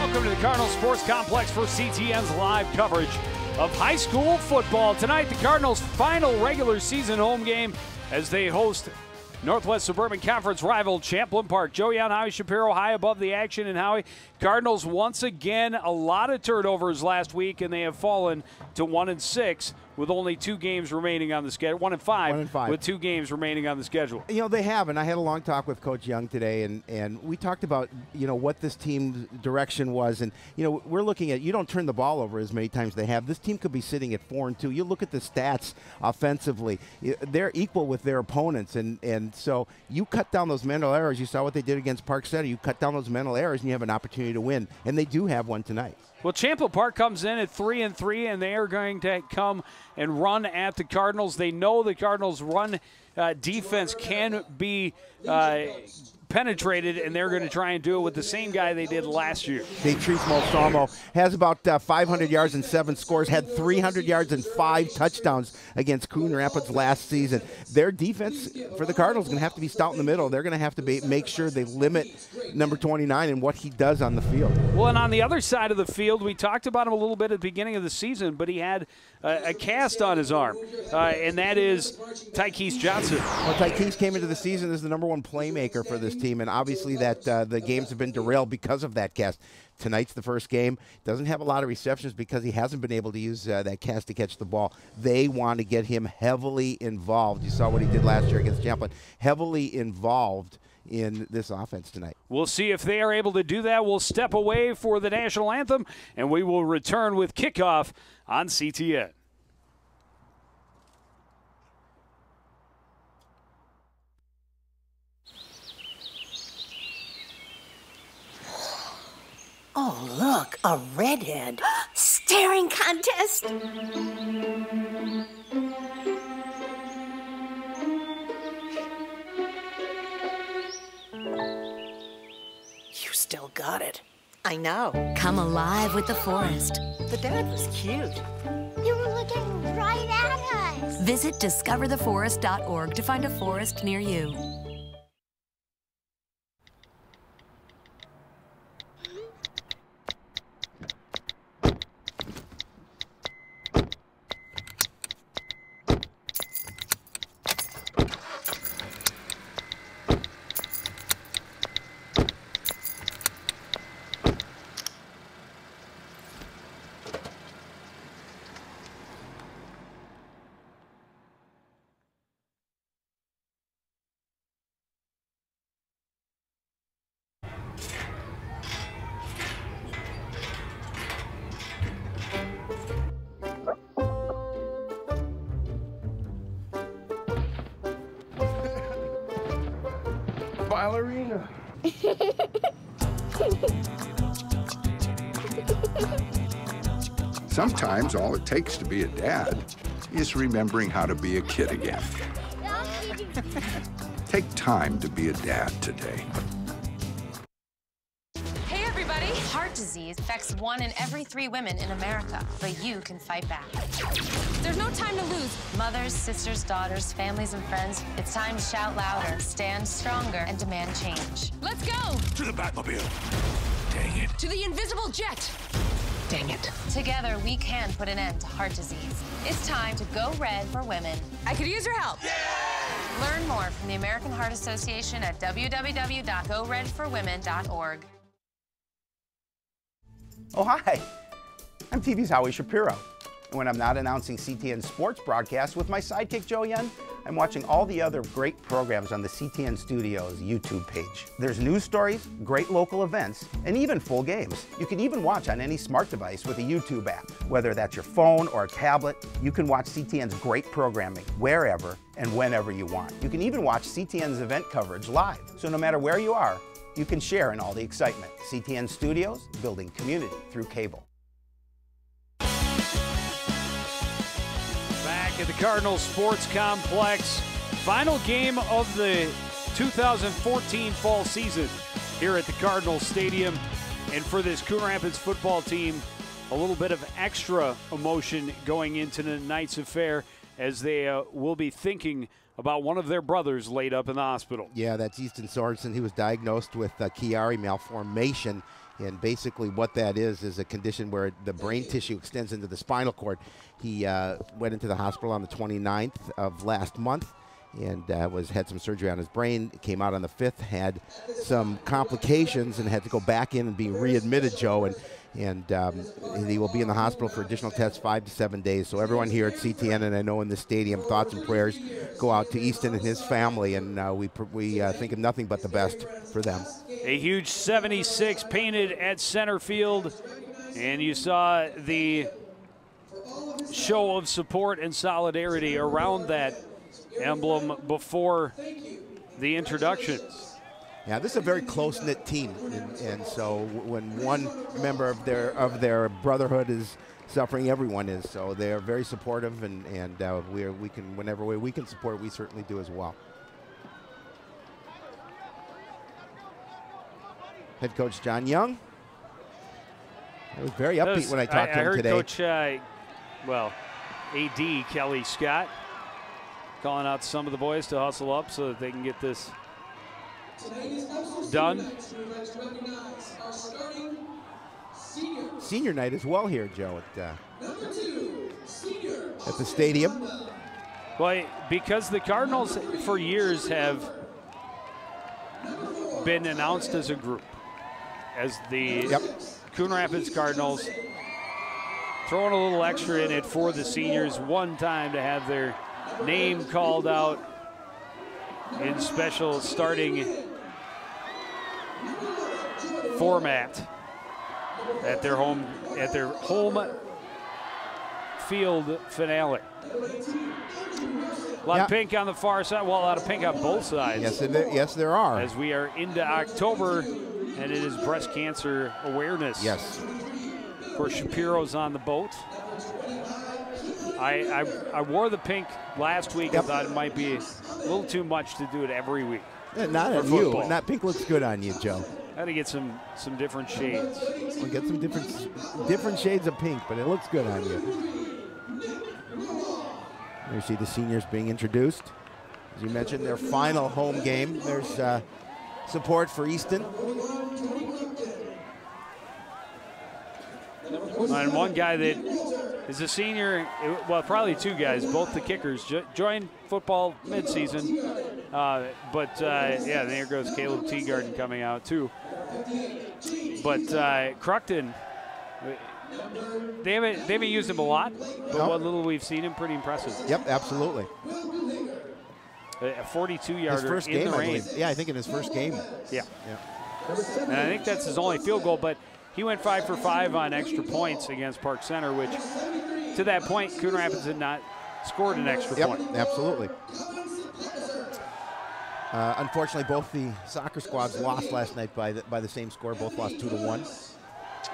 welcome to the Cardinals Sports Complex for CTN's live coverage of high school football. Tonight, the Cardinals' final regular season home game as they host Northwest Suburban Conference rival Champlin Park. Joey and Howie Shapiro high above the action. And Howie, Cardinals once again, a lot of turnovers last week, and they have fallen to 1-6 with only 2 games remaining on the schedule. 1-5 with 2 games remaining on the schedule. You know, they have, and I had a long talk with Coach Young today, and we talked about, you know, what this team's direction was. And, you know, we're looking at, you don't turn the ball over as many times as they have. This team could be sitting at 4-2. You look at the stats offensively. They're equal with their opponents, and so you cut down those mental errors. You saw what they did against Park Center. You cut down those mental errors, and you have an opportunity to win, and they do have one tonight. Well, Champlin Park comes in at 3-3, and they are going to come and run at the Cardinals. They know the Cardinals' run defense can be penetrated, and they're going to try and do it with the same guy they did last year. Patrice Malsamo has about 500 yards and 7 scores, had 300 yards and 5 touchdowns against Coon Rapids last season. Their defense for the Cardinals is going to have to be stout in the middle. They're going to have to make sure they limit number 29 and what he does on the field. Well, and on the other side of the field, we talked about him a little bit at the beginning of the season, but he had a cast on his arm, and that is Tykees Johnson. Well, Tykees came into the season as the #1 playmaker for this team, and obviously that the games have been derailed because of that cast. Tonight's the first game. Doesn't have a lot of receptions because he hasn't been able to use that cast to catch the ball. They want to get him heavily involved. You saw what he did last year against Champlin. Heavily involved in this offense tonight. We'll see if they are able to do that. We'll step away for the national anthem, and we will return with kickoff on CTN. Oh, look, a redhead. Staring contest. You still got it. I know. Come alive with the forest. The dad was cute. You were looking right at us. Visit discovertheforest.org to find a forest near you. Ballerina. Sometimes all it takes to be a dad is remembering how to be a kid again. Take time to be a dad today. Hey everybody! Heart disease affects 1 in every 3 women in America, but you can fight back. There's no time to lose. Mothers, sisters, daughters, families, and friends, it's time to shout louder, stand stronger, and demand change. Let's go! To the Batmobile. Dang it. To the invisible jet! Dang it. Together, we can put an end to heart disease. It's time to go red for women. I could use your help. Yeah! Learn more from the American Heart Association at www.goredforwomen.org. Oh, hi. I'm TV's Howie Shapiro. And when I'm not announcing CTN sports broadcasts with my sidekick, Joe Yen, I'm watching all the other great programs on the CTN Studios YouTube page. There's news stories, great local events, and even full games. You can even watch on any smart device with a YouTube app. Whether that's your phone or a tablet, you can watch CTN's great programming wherever and whenever you want. You can even watch CTN's event coverage live. So no matter where you are, you can share in all the excitement. CTN Studios, building community through cable. Back at the Cardinals Sports Complex, final game of the 2014 fall season here at the Cardinals Stadium. And for this Coon Rapids football team, a little bit of extra emotion going into tonight's affair as they will be thinking about one of their brothers laid up in the hospital. Yeah, that's Easton Sorensen. He was diagnosed with Chiari malformation. And basically what that is a condition where the brain tissue extends into the spinal cord. He went into the hospital on the 29th of last month and had some surgery on his brain. Came out on the 5th, had some complications and had to go back in and be readmitted, Joe. And he will be in the hospital for additional tests 5 to 7 days. So everyone here at CTN and I know in the stadium, thoughts and prayers go out to Easton and his family, and we think of nothing but the best for them. A huge 76 painted at center field, and you saw the show of support and solidarity around that emblem before the introductions. Yeah, this is a very close-knit team, and so when one member of their brotherhood is suffering, everyone is. So they are very supportive, and we can, whenever we can support, we certainly do as well. Head coach John Young. I was very upbeat when I talked to him today. I heard Coach, AD Kelly Scott calling out some of the boys to hustle up so that they can get this done. Senior night as well here, Joe, at the stadium. Well, because the Cardinals for years have been announced as a group, as the Coon Rapids Cardinals, throwing a little extra in it for the seniors one time to have their name called out in special starting format at their home field finale. A lot of pink on the far side. Well, a lot of pink on both sides. Yes, there are. As we are into October, and it is breast cancer awareness. Yes. Of course, Shapiro's on the boat. I wore the pink last week. I thought it might be a little too much to do it every week. Yeah, not on you. Not pink looks good on you, Joe. I had to get some different shades. We'll get some different shades of pink, but it looks good on you. There you see the seniors being introduced. As you mentioned, their final home game. There's support for Easton. And one guy that is a senior, well, probably two guys, both the kickers, joined football midseason. Yeah, there goes Caleb Teagarden coming out too. But Cruckton, they haven't used him a lot, but what little we've seen him, pretty impressive. Yep, absolutely. A 42-yarder in the rain. Yeah, I think in his first game. Yeah. And I think that's his only field goal, but he went 5 for 5 on extra points against Park Center, which to that point, Coon Rapids had not scored an extra point. Absolutely. Unfortunately, both the soccer squads lost last night by the same score. Both lost 2-1.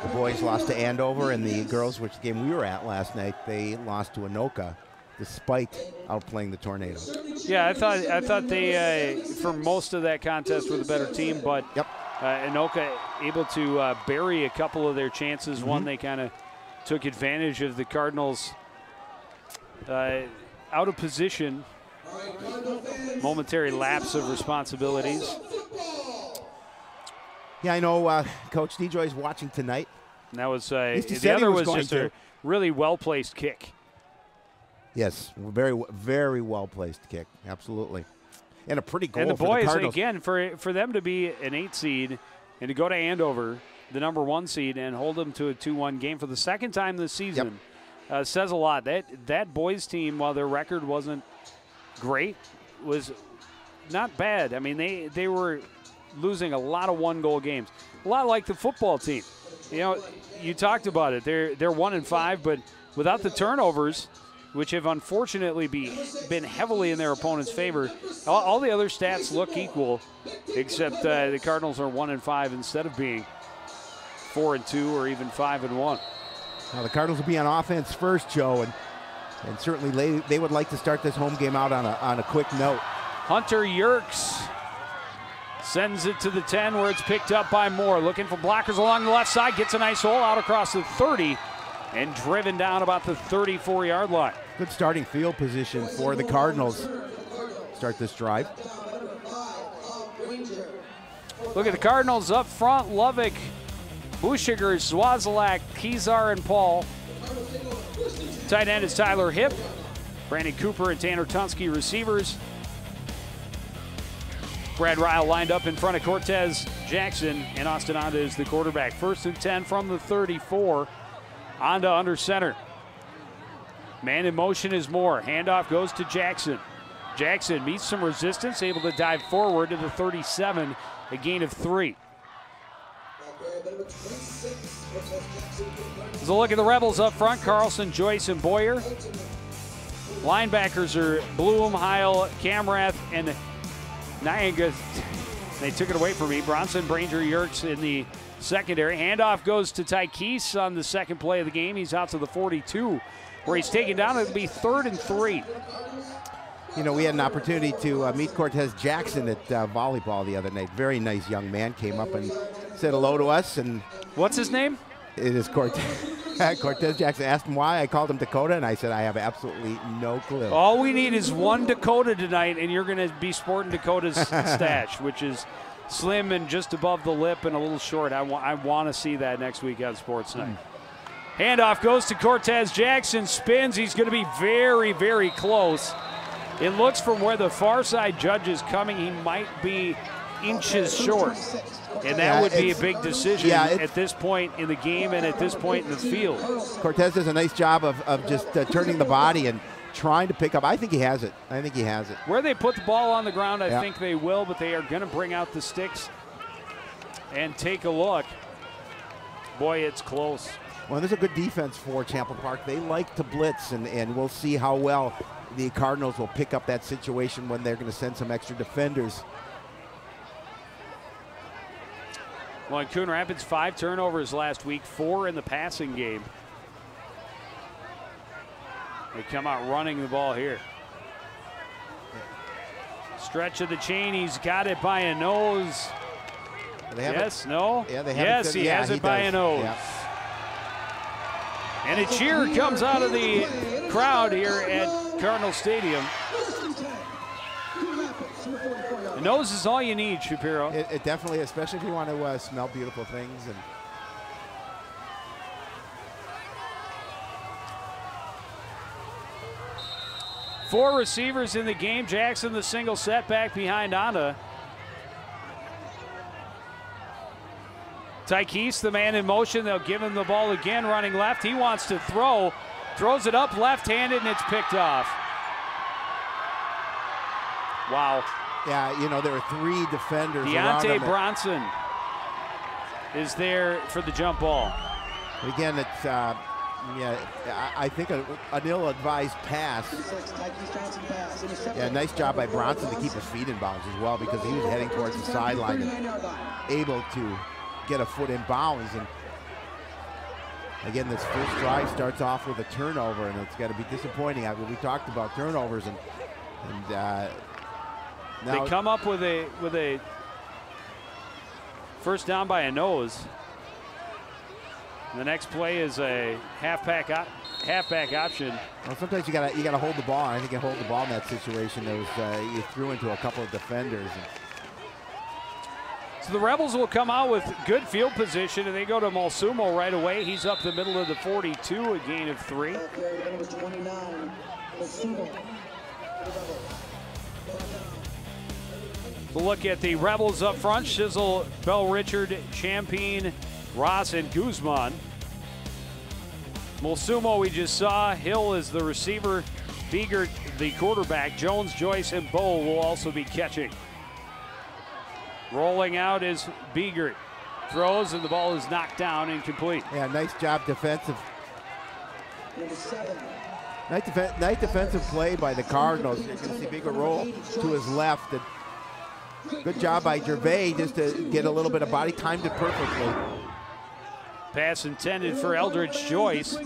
The boys lost to Andover, and the girls, which game we were at last night, they lost to Anoka, despite outplaying the Tornadoes. Yeah, I thought they for most of that contest were the better team, but Anoka able to bury a couple of their chances. One, they kind of took advantage of the Cardinals out of position, momentary lapse of responsibilities. Yeah, I know Coach DeJoy is watching tonight. And that was the other was just a really well-placed kick. Yes, very, very well-placed kick, absolutely. And a pretty goal for the Cardinals. And the boys, again, for them to be an 8 seed and to go to Andover, the number 1 seed, and hold them to a 2-1 game for the second time this season says a lot. That boys team, while their record wasn't great, was not bad. I mean, they were losing a lot of 1-goal games, a lot like the football team. You know, you talked about it. They're 1-5, but without the turnovers, which have unfortunately been heavily in their opponent's favor, all the other stats look equal, except the Cardinals are 1-5 instead of being 4-2 or even 5-1. Now the Cardinals will be on offense first, Joe, and certainly they would like to start this home game out on a quick note. Hunter Yerkes sends it to the 10 where it's picked up by Moore. Looking for blockers along the left side. Gets a nice hole out across the 30 and driven down about the 34-yard line. Good starting field position for the Cardinals. start this drive. Look at the Cardinals up front. Lovick, Buschiger, Zwazalak, Kezar, and Paul. Tight end is Tyler Hipp. Brandon Cooper and Tanner Tunsky receivers. Brad Ryle lined up in front of Cortez Jackson, and Austin Onda is the quarterback. 1st and 10 from the 34. Onda under center. Man in motion is Moore. Handoff goes to Jackson. Jackson meets some resistance, able to dive forward to the 37, a gain of 3. As a look at the Rebels up front, Carlson, Joyce, and Boyer. Linebackers are Bloom, Heil, Camrath, and Nyanga. They took it away from me. Bronson, Branger, Yerkes in the secondary. Handoff goes to Tykees on the second play of the game. He's out to the 42, where he's taken down. It'll be 3rd and 3. You know, we had an opportunity to meet Cortez Jackson at volleyball the other night. Very nice young man, came up and said hello to us. And what's his name? It is Cortez. Cortez Jackson. Asked him why. I called him Dakota, and I said I have absolutely no clue. All we need is one Dakota tonight, and you're going to be sporting Dakota's stash, which is slim and just above the lip and a little short. I want to see that next week on Sports Night. Handoff goes to Cortez Jackson. Spins. He's going to be very, very close. It looks from where the far side judge is coming, he might be inches short. And that would be a big decision at this point in the game and at this point in the field. Cortez does a nice job of just turning the body and trying to pick up. I think he has it. I think he has it. Where they put the ball on the ground, I think they will, but they are going to bring out the sticks and take a look. Boy, it's close. Well, there's a good defense for Champlin Park. They like to blitz, and we'll see how well the Cardinals will pick up that situation when they're going to send some extra defenders. Well, in Coon Rapids, 5 turnovers last week, 4 in the passing game. They come out running the ball here. Stretch of the chain, he's got it by a nose. Yes, no? Yeah, they have yes, he has it by a nose. Yeah. And a cheer comes out of the crowd here at Cardinal Stadium. The nose is all you need, Shapiro. It definitely, especially if you want to smell beautiful things. And four receivers in the game. Jackson, the single setback behind Anna. Tykees, the man in motion. They'll give him the ball again, running left. He wants to throw. Throws it up left-handed, and it's picked off. Wow. Yeah, you know, there were 3 defenders around him. Deontay Bronson is there for the jump ball. But again, it's, yeah, I think an ill-advised pass. Yeah, nice job by Bronson to keep his feet in bounds as well, because he was heading towards the sideline and able to get a foot in bounds. And again, this first drive starts off with a turnover, and it's got to be disappointing. We talked about turnovers, and they come up with a first down by a nose. And the next play is a halfback option. Well, sometimes you gotta hold the ball. I think you hold the ball in that situation. There was you threw into a couple of defenders. So the Rebels will come out with good field position, and they go to Malsumo right away. He's up the middle of the 42, a gain of 3. So look at the Rebels up front. Shizzle, Bell Richard, Champagne, Ross, and Guzman. Malsumo we just saw. Hill is the receiver. Biegert the quarterback. Jones, Joyce, and Bowe will also be catching. Rolling out is Biegert. Throws, and the ball is knocked down, incomplete. Yeah, nice job defensive. Nice defensive play by the Cardinals. You can see Biegert roll to his left. And good job by Gervais just to get a little bit of body, timed it perfectly. Pass intended for Eldridge Joyce.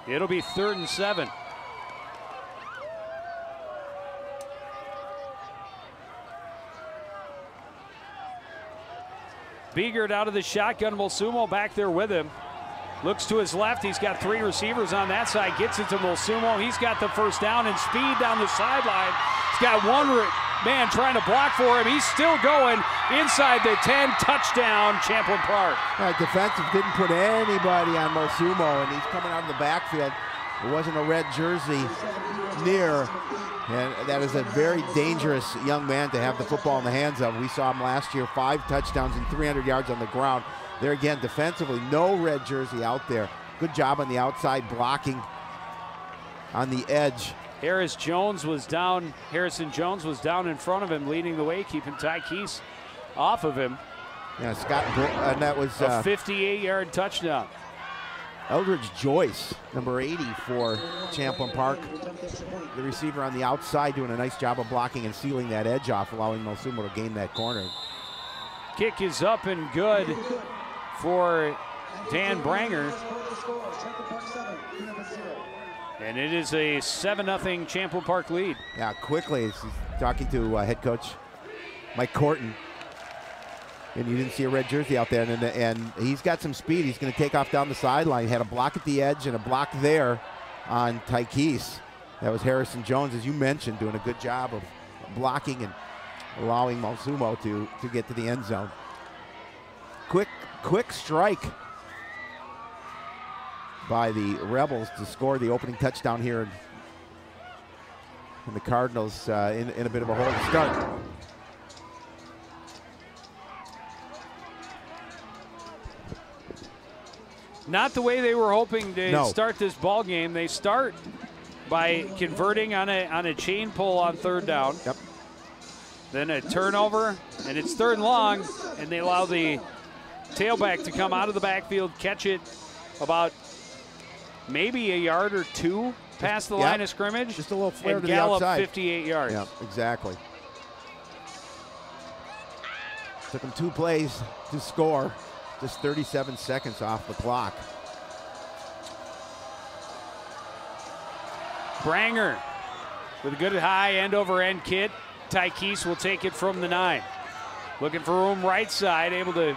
It'll be 3rd and 7. Biegert out of the shotgun. Malsumo back there with him. Looks to his left. He's got 3 receivers on that side. Gets it to Malsumo. He's got the first down and speed down the sideline. He's got one man trying to block for him. He's still going inside the 10. Touchdown, Champlin Park. Defensive didn't put anybody on Mosumo, and he's coming out of the backfield. There wasn't a red jersey near, and that is a very dangerous young man to have the football in the hands of. We saw him last year, 5 touchdowns and 300 yards on the ground. There again, defensively, no red jersey out there. Good job on the outside blocking on the edge. Harrison Jones was down in front of him, leading the way, keeping Ty Keese off of him. Yeah, Scott, and that was a 58-yard touchdown. Eldridge Joyce, number 80 for Champlin Park. The receiver on the outside doing a nice job of blocking and sealing that edge off, allowing Mosumo to gain that corner. Kick is up and good for Dan Branger. And it is a 7-0 Champlin Park lead. Yeah, quickly, he's talking to head coach Mike Corton. And you didn't see a red jersey out there. And he's got some speed. He's going to take off down the sideline. He had a block at the edge and a block there on Tykees. That was Harrison Jones, as you mentioned, doing a good job of blocking and allowing Mosumo to get to the end zone. Quick strike by the Rebels to score the opening touchdown here. And the Cardinals in a bit of a hole to start. Not the way they were hoping to start this ball game. They start by converting on a chain pull on 3rd down. Yep. Then a turnover, and it's 3rd and long, and they allow the tailback to come out of the backfield, catch it about maybe a yard or 2 past the line of scrimmage. Just a little flare to the gallop outside. 58 yards. Yeah, exactly. Took them 2 plays to score. Just 37 seconds off the clock. Branger with a good high end-over-end kid. Tykees will take it from the 9. Looking for room right side, able to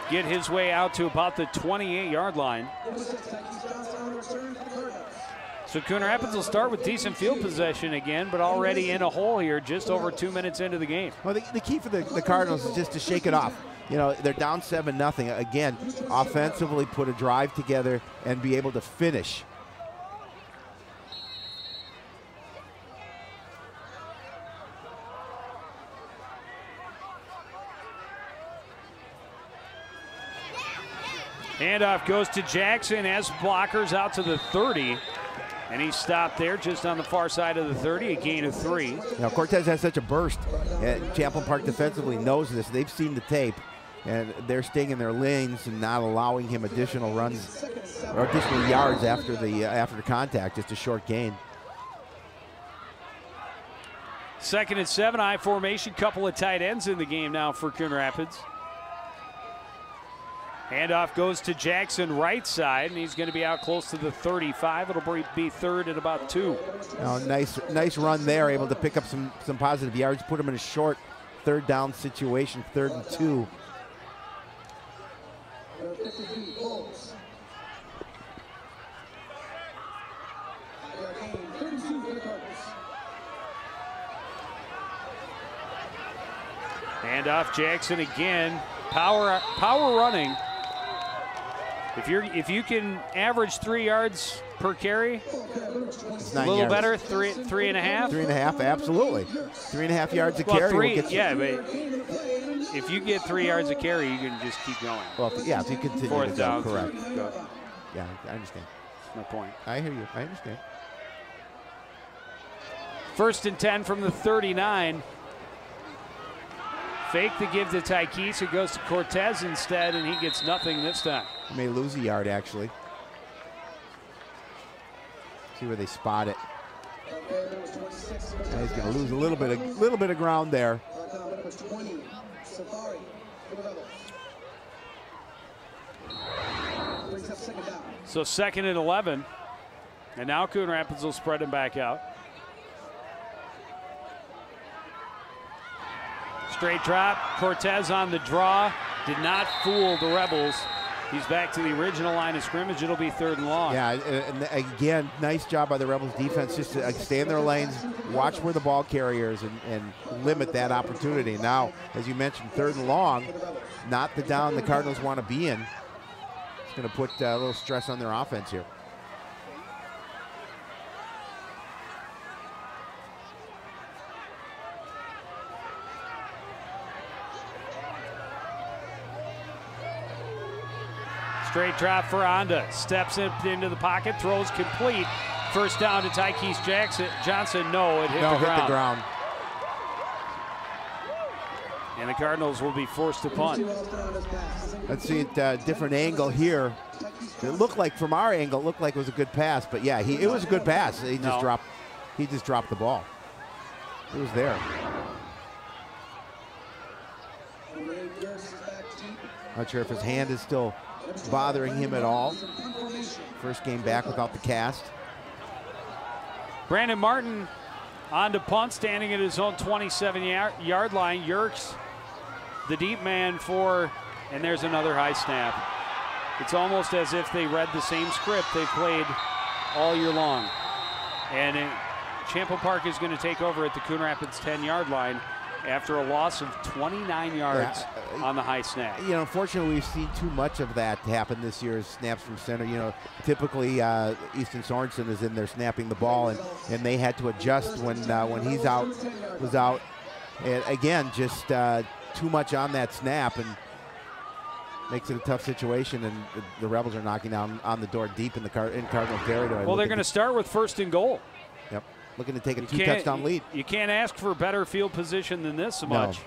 get his way out to about the 28-yard line. So Coon Rapids will start with decent field possession again, but already in a hole here just over 2 minutes into the game. Well, the key for the Cardinals is just to shake it off. You know, they're down 7-0. Again, offensively put a drive together and be able to finish. Handoff goes to Jackson as blockers out to the 30. And he stopped there just on the far side of the 30, a gain of 3. Now, Cortez has such a burst. Champlin Park defensively knows this. They've seen the tape, and they're staying in their lanes and not allowing him additional runs or additional yards after the contact, just a short gain. 2nd and 7, I formation, couple of tight ends in the game now for Coon Rapids. Handoff goes to Jackson right side, and he's going to be out close to the 35. It'll be 3rd and about 2. Oh, nice run there, able to pick up some positive yards, put him in a short 3rd down situation, 3rd and 2. Handoff Jackson again, power running. If you can average 3 yards per carry, It's a little yards. better, 3.5. 3.5, absolutely. 3.5 yards a carry. Three, will get you. yeah, but if you get 3 yards a carry, you can just keep going. Well, if you continue 4th to down. go, correct. Go. Yeah, I understand. That's my point. I hear you. I understand. 1st and 10 from the 39. Fake the give to Tykees. It goes to Cortez instead, and he gets nothing this time. He may lose a yard, actually. See where they spot it. And he's going to lose a little bit of ground there. So 2nd and 11. And now Coon Rapids will spread him back out. Straight drop. Cortez on the draw. Did not fool the Rebels. He's back to the original line of scrimmage. It'll be 3rd and long. Yeah, and again, nice job by the Rebels defense just to stay in their lanes, watch where the ball carrier is, and limit that opportunity. Now, as you mentioned, 3rd and long, not the down the Cardinals want to be in. It's going to put a little stress on their offense here. Straight drop for Onda. Steps into the pocket, throws complete. First down to Tykees Johnson. No, it hit the ground. And the Cardinals will be forced to punt. Let's see a different angle here. It looked like, from our angle, it looked like it was a good pass. But yeah, it was a good pass. He just dropped the ball. It was there. Not sure if his hand is still bothering him at all. First game back without the cast. Brandon Martin on to punt, standing at his own 27-yard line. Yerkes, the deep man and there's another high snap. It's almost as if they read the same script they played all year long. And Champlin Park is going to take over at the Coon Rapids 10-yard line after a loss of 29 yards on the high snap. You know, unfortunately, we've seen too much of that happen this year, snaps from center. You know, typically Easton Sorensen is in there snapping the ball, and they had to adjust when he's was out. And again, just too much on that snap, and makes it a tough situation, and the Rebels are knocking down on the door deep in Cardinal territory. Well, they're going to start with 1st and goal. Yep. Looking to take a 2-touchdown lead. You can't ask for better field position than this so much.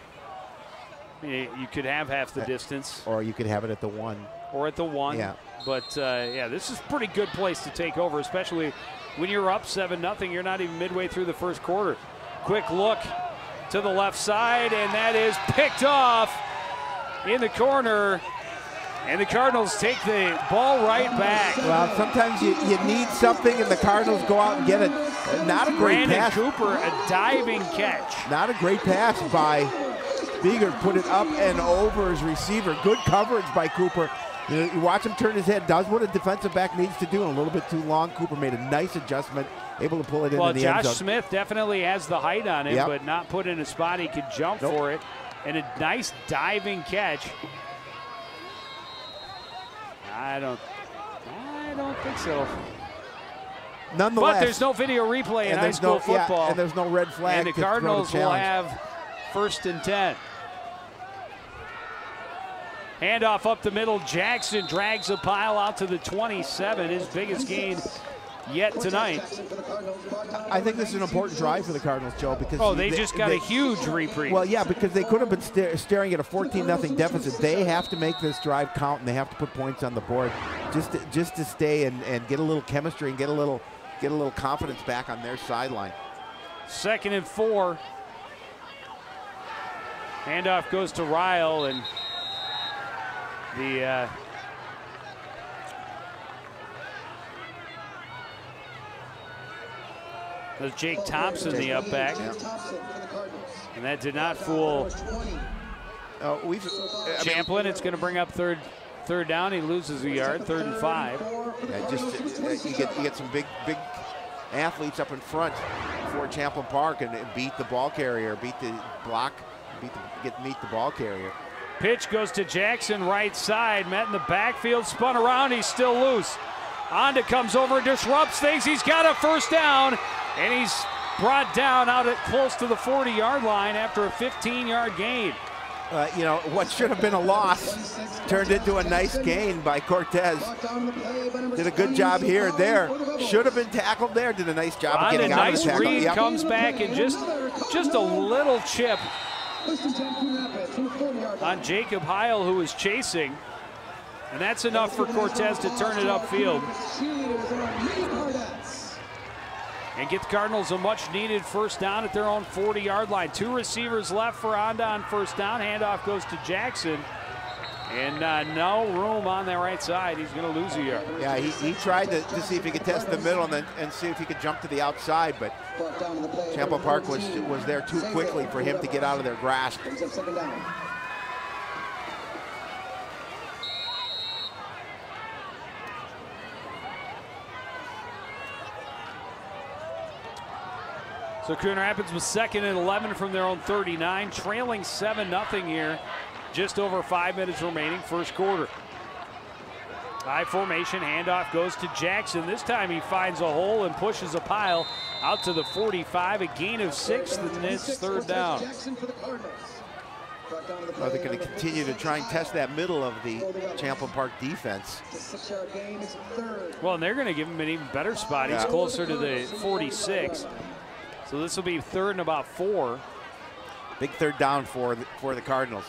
You could have half the distance. Or you could have it at the 1. Or at the 1. Yeah. But, yeah, this is a pretty good place to take over, especially when you're up 7-0. You're not even midway through the first quarter. Quick look to the left side, and that is picked off in the corner. And the Cardinals take the ball right back. Well, sometimes you need something, and the Cardinals go out and get it. Not a great Brandon pass. Cooper, a diving catch. Not a great pass by Beeger. Put it up and over his receiver. Good coverage by Cooper. You watch him turn his head, does what a defensive back needs to do, and a little bit too long. Cooper made a nice adjustment, able to pull it into the end zone. Josh Smith definitely has the height on him, but not put in a spot he could jump for it. And a nice diving catch. I don't think so. Nonetheless, but there's no video replay in high school football. Yeah, and there's no red flag. And the Cardinals will have 1st and 10. Handoff up the middle. Jackson drags a pile out to the 27. His biggest gain yet tonight. I think this is an important drive for the Cardinals, Joe, because they just got a huge reprieve. Well, yeah, because they could have been staring at a 14-0 deficit. They have to make this drive count, and they have to put points on the board just to stay and get a little chemistry and get a little confidence back on their sideline. 2nd and 4. Handoff goes to Ryle, and the was Jake Thompson, the up back. And that did not fool Champlin. It's going to bring up third down. He loses a yard, 3rd and 5. Yeah, you get some big athletes up in front for Champlin Park and beat the ball carrier, beat the block, meet the ball carrier. Pitch goes to Jackson, right side, met in the backfield, spun around, he's still loose. Onda comes over, disrupts things, he's got a 1st down, and he's brought down out at close to the 40-yard line after a 15-yard gain. You know, what should have been a loss turned into a nice gain by Cortez. Did a good job here and there. Should have been tackled there. Did a nice job of getting out of the tackle. Nice read, comes back, and just a little chip on Jacob Heil, who was chasing. And that's enough for Cortez to turn it upfield and get the Cardinals a much-needed 1st down at their own 40-yard line. 2 receivers left for Onda on 1st down. Handoff goes to Jackson. And no room on that right side. He's going to lose a yard. Yeah, he tried to see if he could test the middle and see if he could jump to the outside, but Champlin Park was there too quickly for him to get out of their grasp. So Coon Rapids was second and 11 from their own 39, trailing 7-0 here. Just over 5 minutes remaining, first quarter. High formation, handoff goes to Jackson. This time he finds a hole and pushes a pile out to the 45, a gain of 6, and it's third down. Well, they're going to continue to try and test that middle of the Champlin Park defense. Well, and they're going to give him an even better spot. He's closer to the 46. So this will be third and about 4. Big third down for the Cardinals.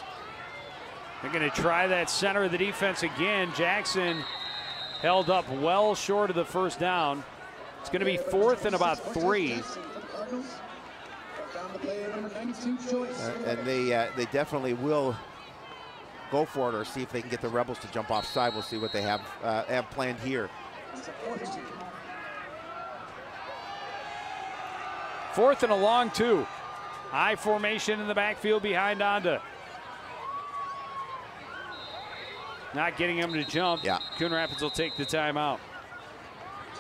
They're going to try that center of the defense again. Jackson held up well short of the first down. It's going to be fourth and about 3. And they definitely will go for it or see if they can get the Rebels to jump offside. We'll see what they have planned here. Fourth and a long 2. High formation in the backfield behind Onda. Not getting him to jump. Yeah. Coon Rapids will take the timeout.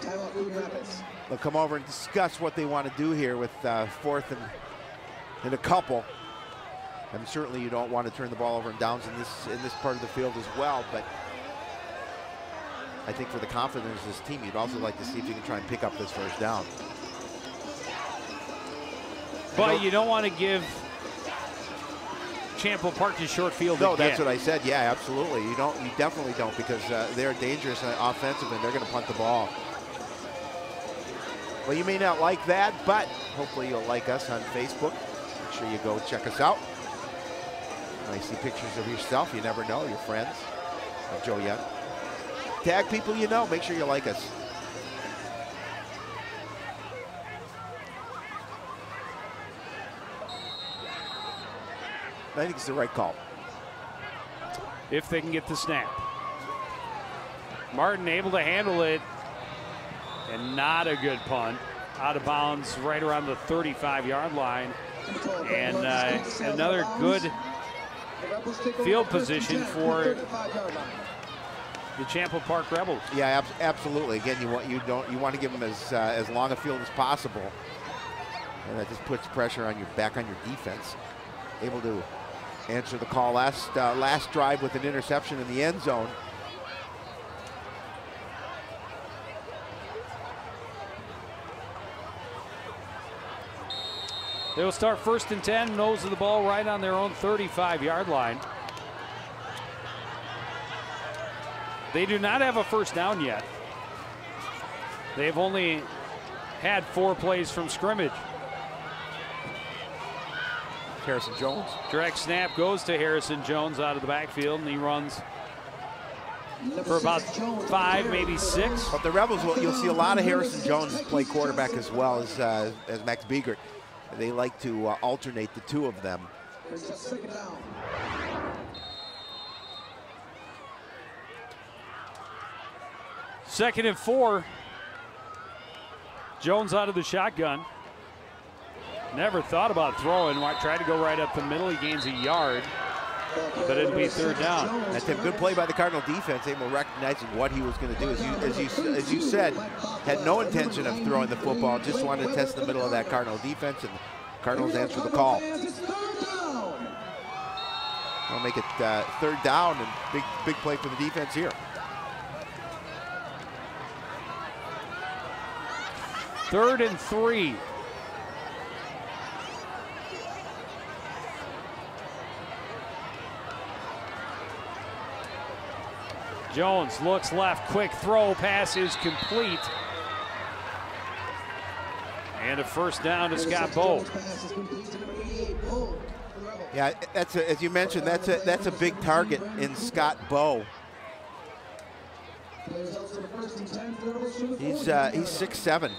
They'll come over and discuss what they want to do here with fourth and a couple. And certainly you don't want to turn the ball over in downs in this part of the field as well. But I think for the confidence of this team, you'd also like to see if you can try and pick up this first down. But you don't want to give Champlin Park to short field No, again. that's what I said. Yeah, absolutely. You definitely don't, because they're dangerous offensive and they're going to punt the ball. Well, you may not like that, but hopefully you'll like us on Facebook. Make sure you go check us out. I see pictures of yourself. You never know, your friends. Like Joe Young. Tag people you know. Make sure you like us. I think it's the right call. If they can get the snap. Martin able to handle it, and not a good punt. Out of bounds right around the 35-yard line. And another good field position for the Champlin Park Rebels. Yeah, absolutely. Again, you want to give them as long a field as possible, and that just puts pressure on your defense. Able to answer the call last drive with an interception in the end zone. They will start first and 10, nose of the ball right on their own 35-yard line. They do not have a first down yet. They've only had 4 plays from scrimmage. Harrison Jones. Direct snap goes to Harrison Jones out of the backfield, and he runs for about 5, maybe 6. But the Rebels, you'll see a lot of Harrison Jones play quarterback as well as Max Biegert. They like to alternate the two of them. Second and 4. Jones out of the shotgun. Never thought about throwing. Tried to go right up the middle. He gains a yard, but it'll be third down. That's a good play by the Cardinal defense, able recognizing what he was going to do. As you said, had no intention of throwing the football, just wanted to test the middle of that Cardinal defense, and the Cardinals answer the call. I'll make it third down, and big play for the defense here. Third and 3. Jones looks left, quick throw, pass is complete. And a first down to Scott Bowe. Yeah, as you mentioned, that's a big target in Scott Bowe. He's 6'7".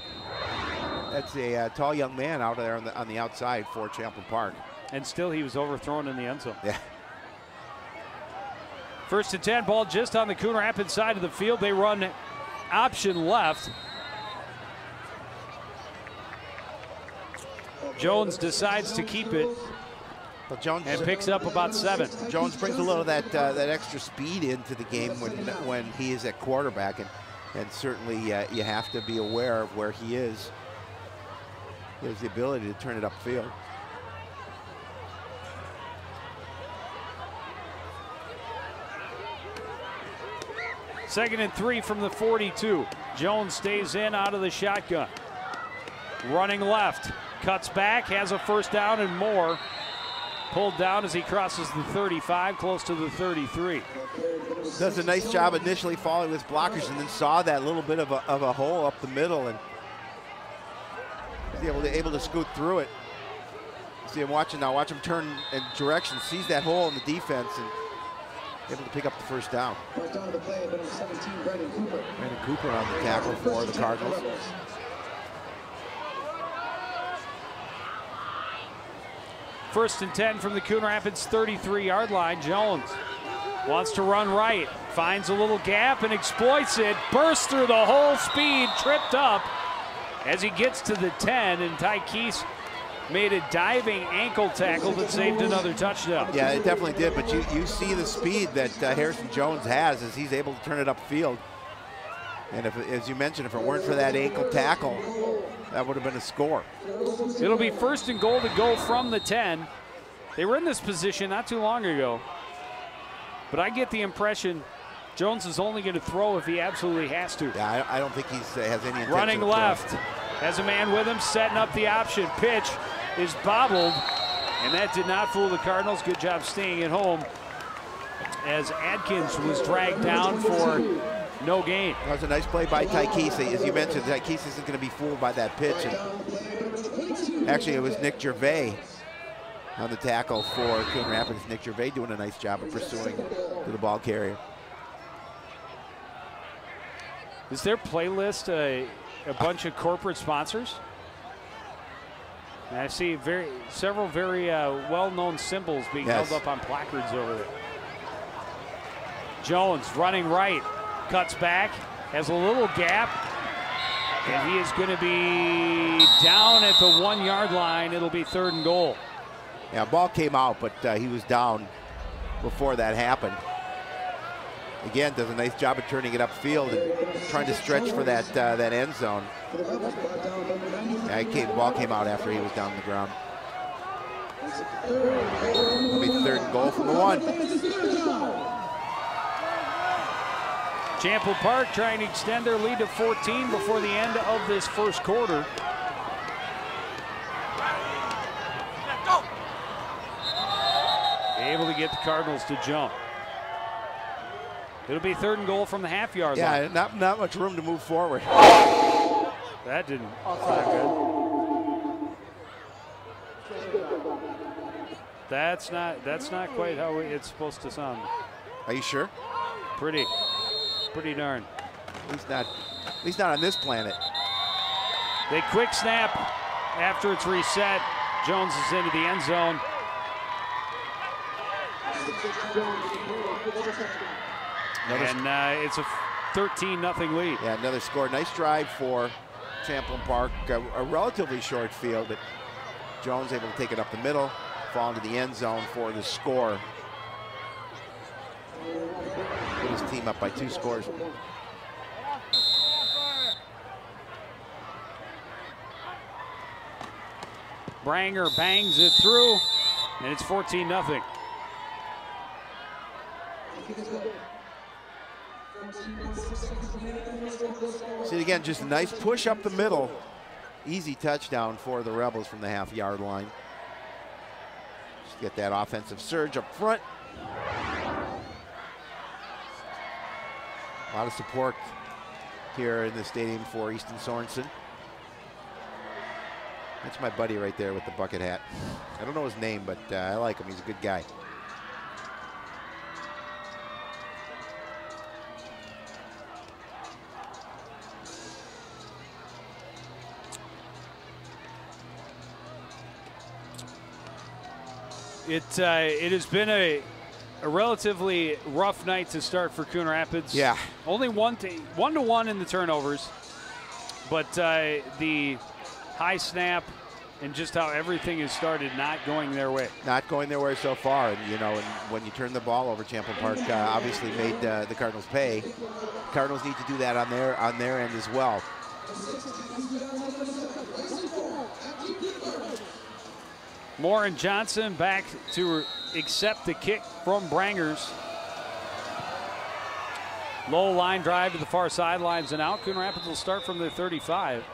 That's a tall young man out there on the outside for Champlin Park. And still he was overthrown in the end zone. Yeah. First and 10, ball just on the Coon Rapids side of the field. They run option left. Jones decides to keep it. Well, Jones and picks up about 7. Jones brings a little of that extra speed into the game when he is at quarterback, and certainly you have to be aware of where he is. He has the ability to turn it upfield. Second and 3 from the 42. Jones stays in out of the shotgun. Running left, cuts back, has a first down and more. Pulled down as he crosses the 35, close to the 33. Does a nice job initially following his blockers, and then saw that little bit of a hole up the middle, and was able to scoot through it. See him watching now. Watch him turn in direction, sees that hole in the defense, and able to pick up the first down. Brandon Cooper on the tackle for the Cardinals. First and 10 from the Coon Rapids 33-yard line. Jones wants to run right, finds a little gap and exploits it, bursts through the whole speed, tripped up as he gets to the 10, and Tykees made a diving ankle tackle that saved another touchdown. Yeah, it definitely did, but you see the speed that Harrison Jones has as he's able to turn it upfield. And if, as you mentioned, if it weren't for that ankle tackle, that would have been a score. It'll be first and goal to go from the 10. They were in this position not too long ago, but I get the impression Jones is only going to throw if he absolutely has to. Yeah, I don't think he has any intention running of left, throwing. has a man with him, setting up the option. Pitch is bobbled, and that did not fool the Cardinals. Good job staying at home as Adkins was dragged down for no gain. That was a nice play by Tykees. As you mentioned, Tykees isn't going to be fooled by that pitch. And actually, it was Nick Gervais on the tackle for Coon Rapids. Nick Gervais doing a nice job of pursuing to the ball carrier. Is their playlist a bunch of corporate sponsors? And I see several very well-known symbols being held up on placards over there. Jones running right, cuts back, has a little gap, and he is going to be down at the 1-yard line. It'll be third and goal. Yeah, ball came out, but he was down before that happened. Again, does a nice job of turning it upfield and trying to stretch for that that end zone. Yeah, ball came out after he was down on the ground. It'll be third and goal from the 1. Champlin Park trying to extend their lead to 14 before the end of this first quarter. Able to get the Cardinals to jump. It'll be third and goal from the half-yard line. Yeah, not much room to move forward. That didn't sound good. That's not quite how it's supposed to sound. Are you sure? Pretty darn. At least not on this planet. They quick snap after it's reset. Jones is into the end zone. And it's a 13-0 lead. Yeah, another score. Nice drive for Champlin Park. A relatively short field, but Jones able to take it up the middle, fall into the end zone for the score. Put his team up by 2 scores. Branger bangs it through, and it's 14-0. See it again, just a nice push up the middle. Easy touchdown for the Rebels from the half-yard line. Just get that offensive surge up front. A lot of support here in the stadium for Easton Sorensen. That's my buddy right there with the bucket hat. I don't know his name, but I like him. He's a good guy. It has been a relatively rough night to start for Coon Rapids. Yeah. Only 1-1 in the turnovers, but the high snap and just how everything has started not going their way. Not going their way so far, and you know, and when you turn the ball over, Champlin Park obviously made the Cardinals pay. Cardinals need to do that on their end as well. Moore and Johnson back to accept the kick from Brangers. Low line drive to the far sidelines and out. Coon Rapids will start from their 35.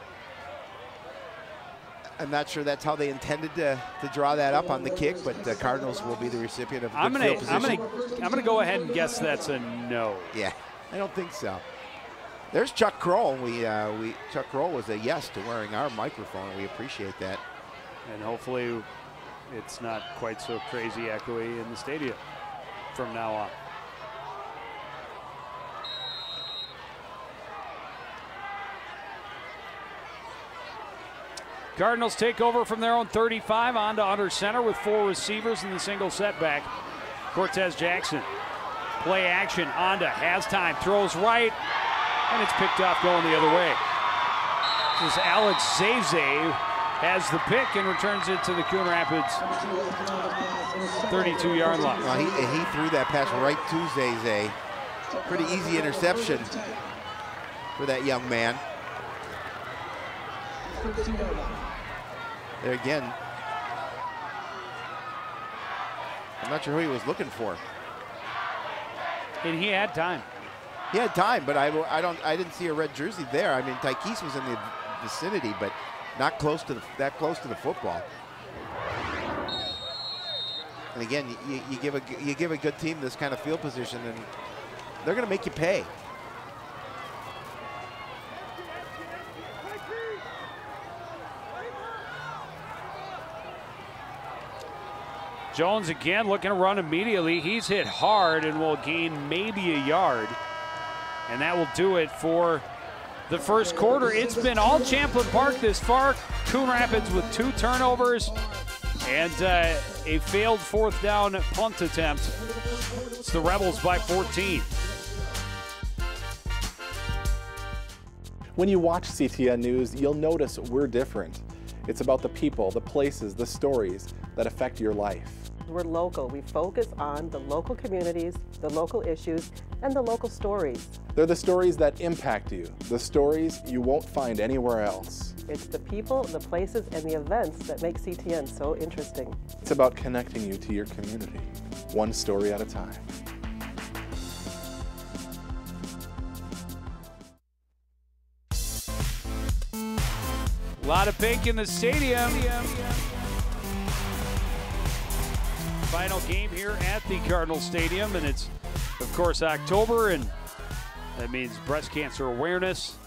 I'm not sure that's how they intended to draw that up on the kick, but the Cardinals will be the recipient of good field position. I'm gonna go ahead and guess that's a no. Yeah, I don't think so. There's Chuck Kroll. Chuck Kroll was a yes to wearing our microphone, and we appreciate that. And hopefully it's not quite so crazy echoey in the stadium from now on. Cardinals take over from their own 35 on to under center with 4 receivers in the single setback. Cortez Jackson, play action, Onda has time, throws right, and it's picked off going the other way. This is Alex Zeze has the pick and returns it to the Coon Rapids 32-yard line. Well, he threw that pass right to Zeze. Pretty easy interception for that young man. There again, I'm not sure who he was looking for. And he had time. He had time, but I didn't see a red jersey there. I mean, Tykes was in the vicinity, but not close to that close to the football. And again, you give a good team this kind of field position, and they're going to make you pay. Jones again looking to run immediately. He's hit hard and will gain maybe a yard. And that will do it for the first quarter. It's been all Champlin Park this far. Coon Rapids with 2 turnovers and a failed 4th down punt attempt. It's the Rebels by 14. When you watch CTN News, you'll notice we're different. It's about the people, the places, the stories that affect your life. We're local. We focus on the local communities, the local issues, and the local stories. They're the stories that impact you, the stories you won't find anywhere else. It's the people, the places, and the events that make CTN so interesting. It's about connecting you to your community, one story at a time. A lot of pink in the stadium. Final game here at the Cardinal Stadium, and it's, of course, October, and that means breast cancer awareness.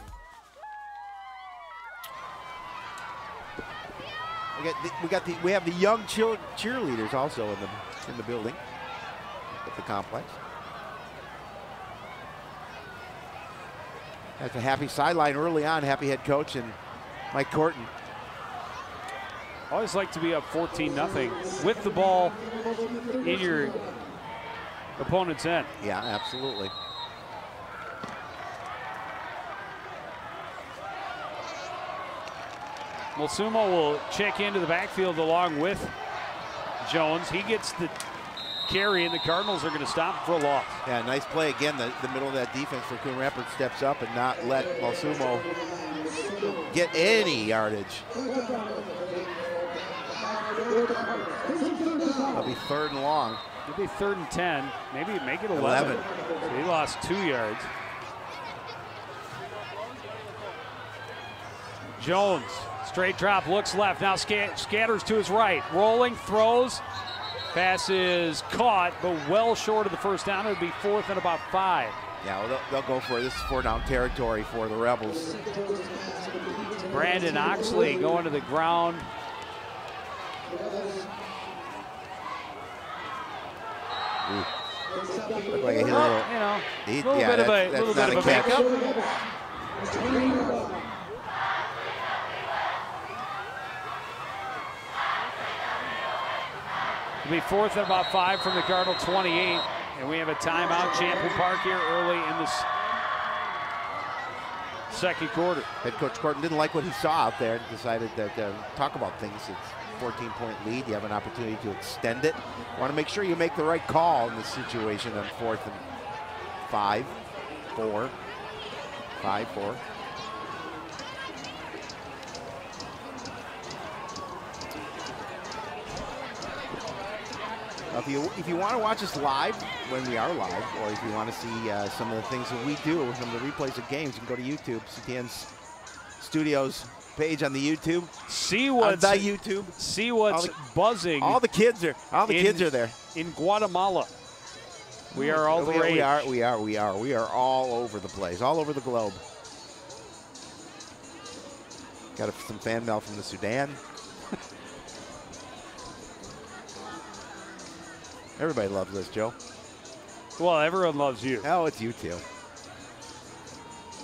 We have the young cheerleaders also in the building at the complex. That's a happy sideline early on. Happy head coach and Mike Corton. Always like to be up 14-0 with the ball in your opponent's end. Yeah, absolutely. Mulsumo will check into the backfield along with Jones. He gets the carry, and the Cardinals are going to stop for a loss. Yeah, nice play again. The middle of that defense for Coon Rapids steps up and not let Mulsumo get any yardage. It'll be 3rd and long. It'll be 3rd and 10. Maybe make it 11. So he lost 2 yards. Jones, straight drop, looks left. Now scatters to his right. Rolling, throws. Pass is caught, but well short of the first down. It would be 4th and about 5. Yeah, well, they'll go for it. This is 4-down territory for the Rebels. Brandon Oxley going to the ground. Looked like he hit a little, you know, he, little yeah, bit of a, little bit of a catch. makeup. It'll be 4th and about 5 from the Cardinal 28, and we have a timeout. Champlin Park here early in this second quarter. Head coach Corton didn't like what he saw out there and decided that talk about things. It's 14-point lead. You have an opportunity to extend it. You want to make sure you make the right call in this situation on 4th and 5, 4, 5, 4. If you want to watch us live when we are live, or if you want to see some of the things that we do, some of the replays of games, you can go to YouTube, CTN's Studios page on the YouTube. See what's on the YouTube. See what's buzzing. All the kids are there in Guatemala. We are all the rage. We are all over the place, all over the globe. Got some fan mail from the Sudan. Everybody loves us, Joe. Well, everyone loves you. Oh, it's you too.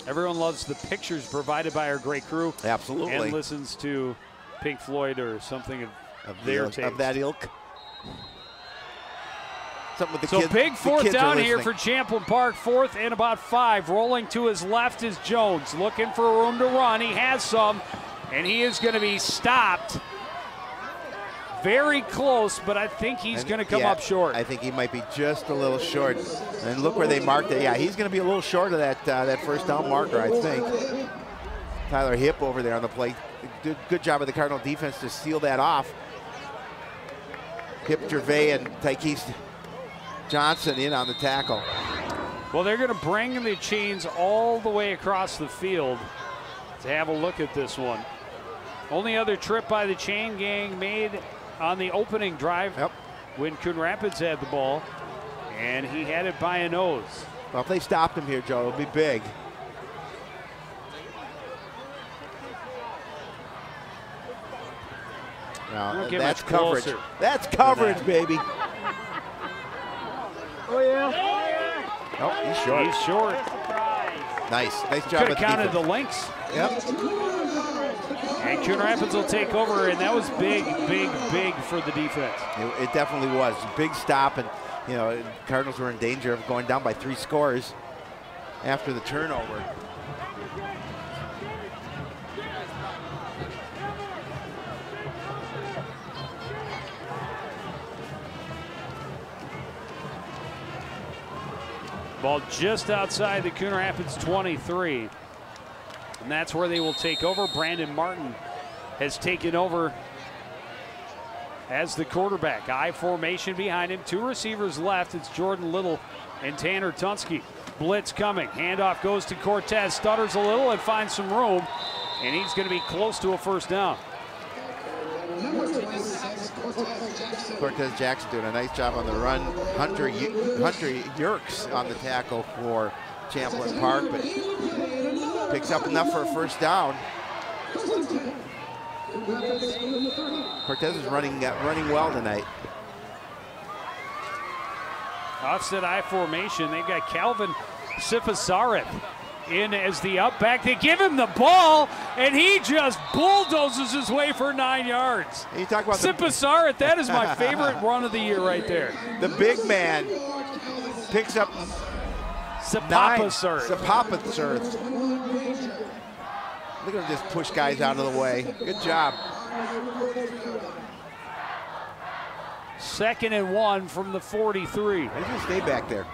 Everyone loves the pictures provided by our great crew. Absolutely. And listens to Pink Floyd or something of their taste. Of that ilk. Something with the so kids, big fourth down here listening. for Champlin Park. 4th and about 5. Rolling to his left is Jones. Looking for room to run. He has some. And he is going to be stopped. Very close, but I think he's going to come up short. I think he might be just a little short. And look where they marked it. Yeah, he's going to be a little short of that first down marker, I think. Tyler Hipp over there on the plate. Good job of the Cardinal defense to seal that off. Hipp, Gervais, and Tykees Johnson in on the tackle. Well, they're going to bring the chains all the way across the field to have a look at this one. Only other trip by the chain gang made on the opening drive when Coon Rapids had the ball, and he had it by a nose. Well, if they stopped him here, Joe, it would be big. Now, that's coverage. That's coverage, baby. Oh, yeah. Oh, he's short. He's short. Nice job. Could have counted the links. Yep. And Coon Rapids will take over, and that was big for the defense. It definitely was. Big stop, and you know, Cardinals were in danger of going down by 3 scores after the turnover. Ball just outside the Coon Rapids 23. And that's where they will take over. Brandon Martin has taken over as the quarterback. I formation behind him. 2 receivers left. It's Jordan Little and Tanner Tunsky. Blitz coming. Handoff goes to Cortez. Stutters a little and finds some room. And he's going to be close to a first down. Cortez Jackson doing a nice job on the run. Hunter Yerkes on the tackle for Champlin Park, but picks up enough for a first down. Cortez is running well tonight. Offset I formation. They've got Calvin Sifasaret in as the up back. They give him the ball, and he just bulldozes his way for 9 yards. You talk about Sifasaret, that is my favorite run of the year right there. The big man picks up Sapapasert. Look at him just push guys out of the way. Good job. 2nd and 1 from the 43. He's gonna stay back there.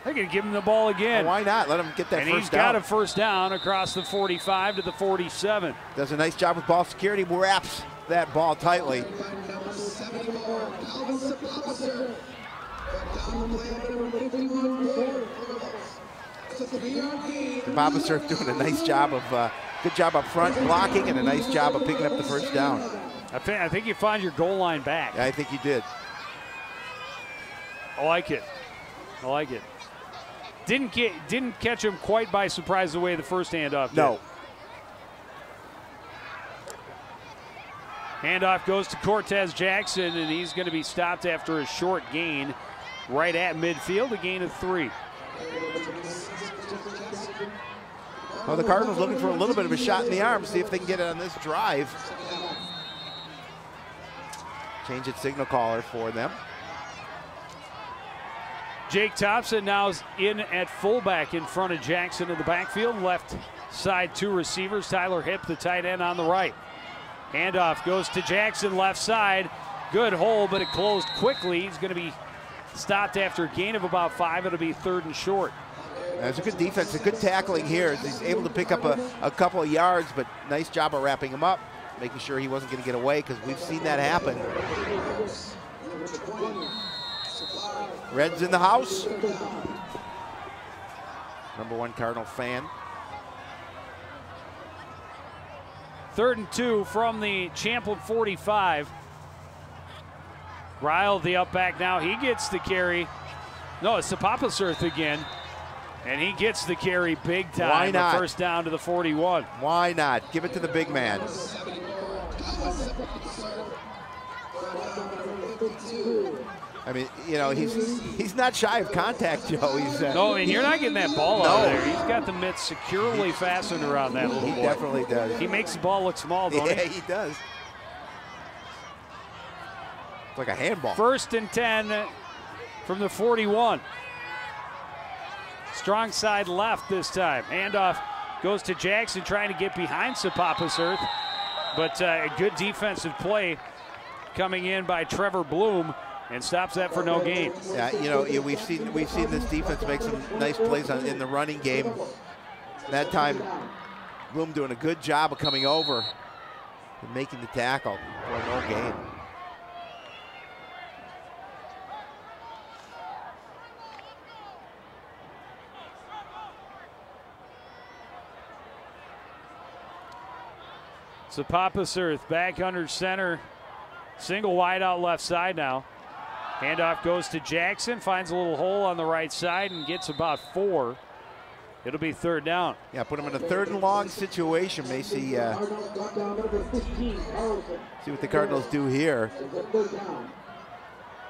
They're going to give him the ball again. Well, why not? Let him get that and first down. And he's got a first down across the 45 to the 47. Does a nice job with ball security. Wraps that ball tightly. Babasur doing a nice job of good job up front blocking and a nice job of picking up the first down. I think you find your goal line back. Yeah, I think you did. I like it. I like it. Didn't catch him quite by surprise the way the first handoff did. No. Handoff goes to Cortez Jackson, and he's going to be stopped after a short gain right at midfield, a gain of 3. Well, the Cardinals looking for a little bit of a shot in the arm, see if they can get it on this drive. Change its signal caller for them. Jake Thompson now is in at fullback in front of Jackson in the backfield. Left side 2 receivers. Tyler Hipp, the tight end, on the right. Handoff goes to Jackson left side. Good hole, but it closed quickly. He's going to be stopped after a gain of about 5. It'll be 3rd and short. That's a good defense, a good tackling here. He's able to pick up a couple of yards, but nice job of wrapping him up. making sure he wasn't going to get away, because we've seen that happen. Reds in the house. #1 Cardinal fan. 3rd and 2 from the Champlin 45. Ryle, the up back now, he gets the carry. No, it's Sapopoulos again. And he gets the carry big time. Why not? A first down to the 41. Why not? Give it to the big man. I mean, you know, he's not shy of contact, Joe. No, I mean, you're not getting that ball out of there. He's got the mitts securely fastened around that little boy. He definitely does. He makes the ball look small, don't he? Yeah, he does. It's like a handball. 1st and 10 from the 41. Strong side left this time. Handoff goes to Jackson, trying to get behind Sapopoulos, but a good defensive play coming in by Trevor Bloom, and stops that for no gain. Yeah, you know, we've seen this defense make some nice plays in the running game. That time, Bloom doing a good job of coming over and making the tackle for no gain. Sapopoulos back under center. Single wide out left side now. Handoff goes to Jackson, finds a little hole on the right side and gets about 4. It'll be 3rd down. Yeah, put him in a 3rd and long situation. May see what the Cardinals do here.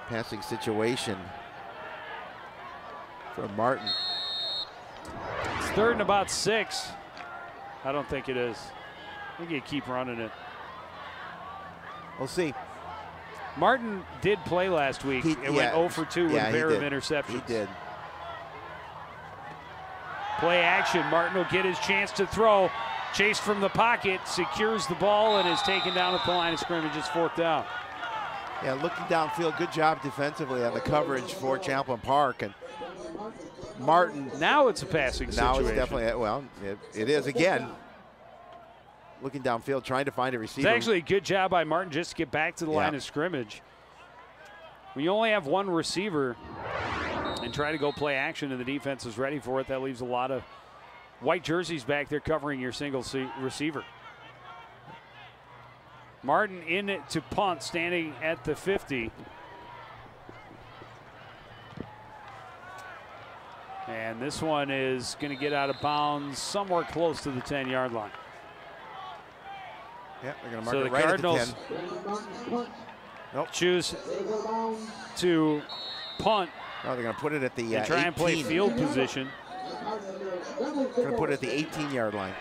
Passing situation for Martin. It's 3rd and about 6. I don't think it is. I think you keep running it. We'll see. Martin did play last week. It went 0 for 2 with a pair of interceptions. He did. Play action. Martin will get his chance to throw. Chased from the pocket, secures the ball, and is taken down at the line of scrimmage. It's 4th down. Yeah, looking downfield, good job defensively on the coverage for Champlin Park. And Martin. Now it's a passing situation. Now it's definitely, well, it is again. Looking downfield, trying to find a receiver. It's actually a good job by Martin just to get back to the line of scrimmage. When you only have one receiver and try to go play action and the defense is ready for it, that leaves a lot of white jerseys back there covering your single receiver. Martin in it to punt, standing at the 50. And this one is going to get out of bounds somewhere close to the 10-yard line. Yeah, they're going to mark it right Cardinals at the 10. Nope. Choose to punt. No, they're going to put it at the and try 18. and play field position. They're going to put it at the 18-yard line.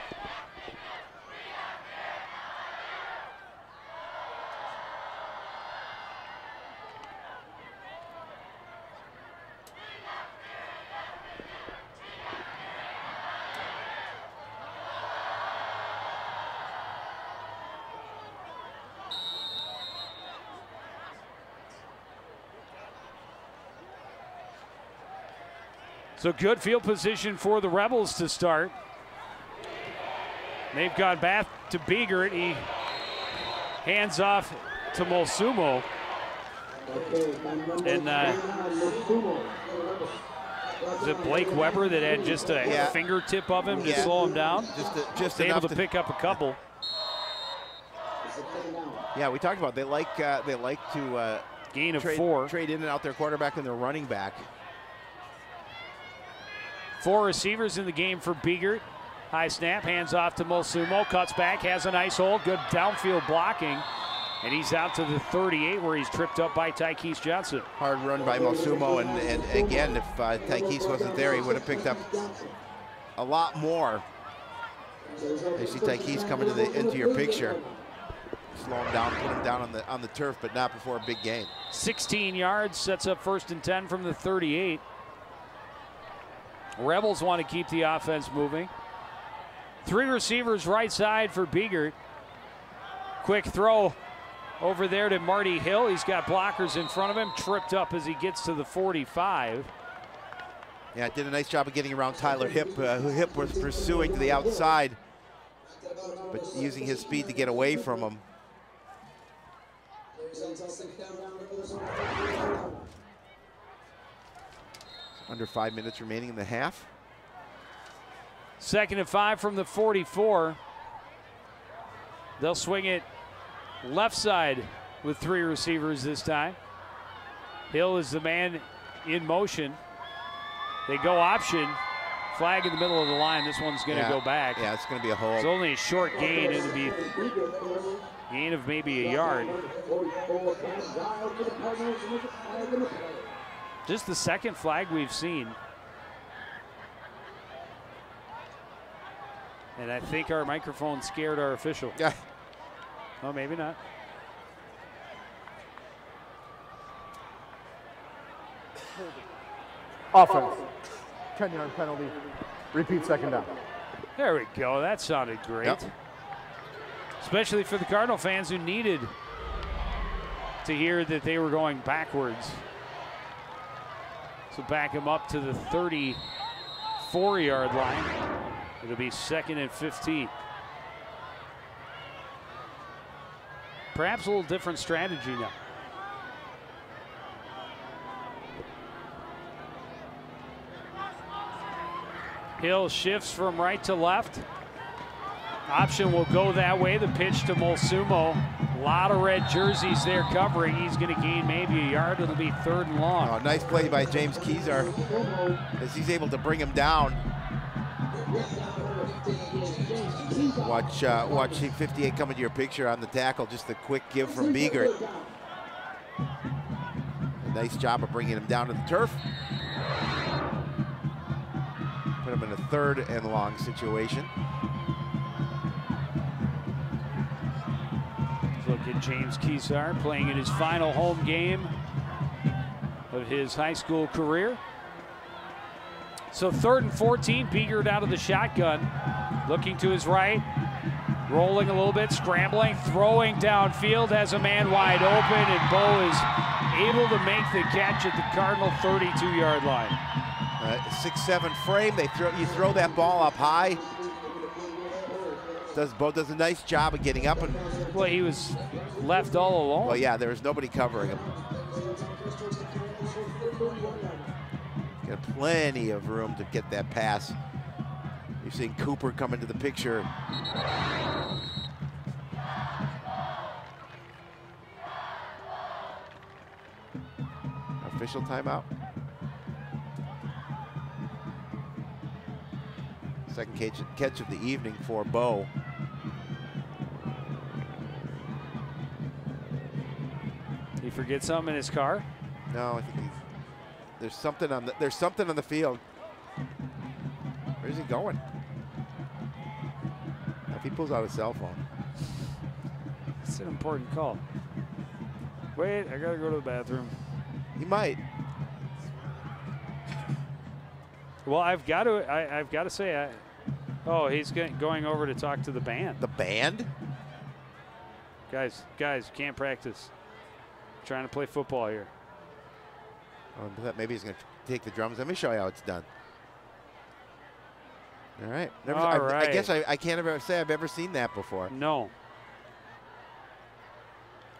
So good field position for the Rebels to start. They've gone back to Biegert. He hands off to Molsumo. And is it Blake Weber that had just a fingertip of him to slow him down? Just able to pick up a couple. Yeah, we talked about they like to gain of 4. Trade in and out their quarterback and their running back. 4 receivers in the game for Biegert. High snap, hands off to Molsumo, cuts back, has a nice hold, good downfield blocking, and he's out to the 38 where he's tripped up by Tykees Johnson. Hard run by Molsumo, and again, if Tykees wasn't there, he would have picked up a lot more. You see Tykees coming into your picture. Slow him down, put him down on the turf, but not before a big gain. 16 yards, sets up 1st and 10 from the 38. Rebels want to keep the offense moving. 3 receivers right side for Biegert. Quick throw over there to Marty Hill. He's got blockers in front of him, tripped up as he gets to the 45. Yeah, did a nice job of getting around Tyler Hipp, who Hipp was pursuing to the outside. But using his speed to get away from him. Under 5 minutes remaining in the half. 2nd and 5 from the 44. They'll swing it left side with 3 receivers this time. Hill is the man in motion. They go option. Flag in the middle of the line. This one's going to go back. Yeah, it's going to be a hold. It's only a short gain. It'll be a gain of maybe a yard. Just the 2nd flag we've seen. And I think our microphone scared our official. Yeah. Oh, maybe not. Offense. 10-yard penalty. Repeat 2nd down. There we go. That sounded great. Yep. Especially for the Cardinal fans who needed to hear that they were going backwards. So back him up to the 34-yard line. It'll be 2nd and 15. Perhaps a little different strategy now. Hill shifts from right to left. Option will go that way. The pitch to Molsumo. A lot of red jerseys there covering. He's going to gain maybe a yard. It'll be 3rd and long. Oh, nice play by James Kezar as he's able to bring him down. Watch 58 come into your picture on the tackle. Just a quick give from Biegert. A nice job of bringing him down to the turf. Put him in a 3rd and long situation. Look at James Kezar playing in his final home game of his high school career. So 3rd and 14, Biegert out of the shotgun. Looking to his right, rolling a little bit, scrambling, throwing downfield, has a man wide open, and Bo is able to make the catch at the Cardinal 32-yard line. 6'7" frame, you throw that ball up high. Bo does a nice job of getting up. And well, he was left all alone. Well, yeah, there was nobody covering him. Got plenty of room to get that pass. You're seeing Cooper come into the picture. Official timeout. Second catch of the evening for Bo. He forget something in his car? No, I think there's something on the field. Where's he going? If he pulls out a cell phone. It's an important call. Wait, I gotta go to the bathroom. He might. Well, I've got to say, oh, he's going over to talk to the band. The band? Guys, can't practice. I'm trying to play football here. Oh, I thought maybe he's going to take the drums. Let me show you how it's done. All right. I guess I can't ever say I've ever seen that before. No.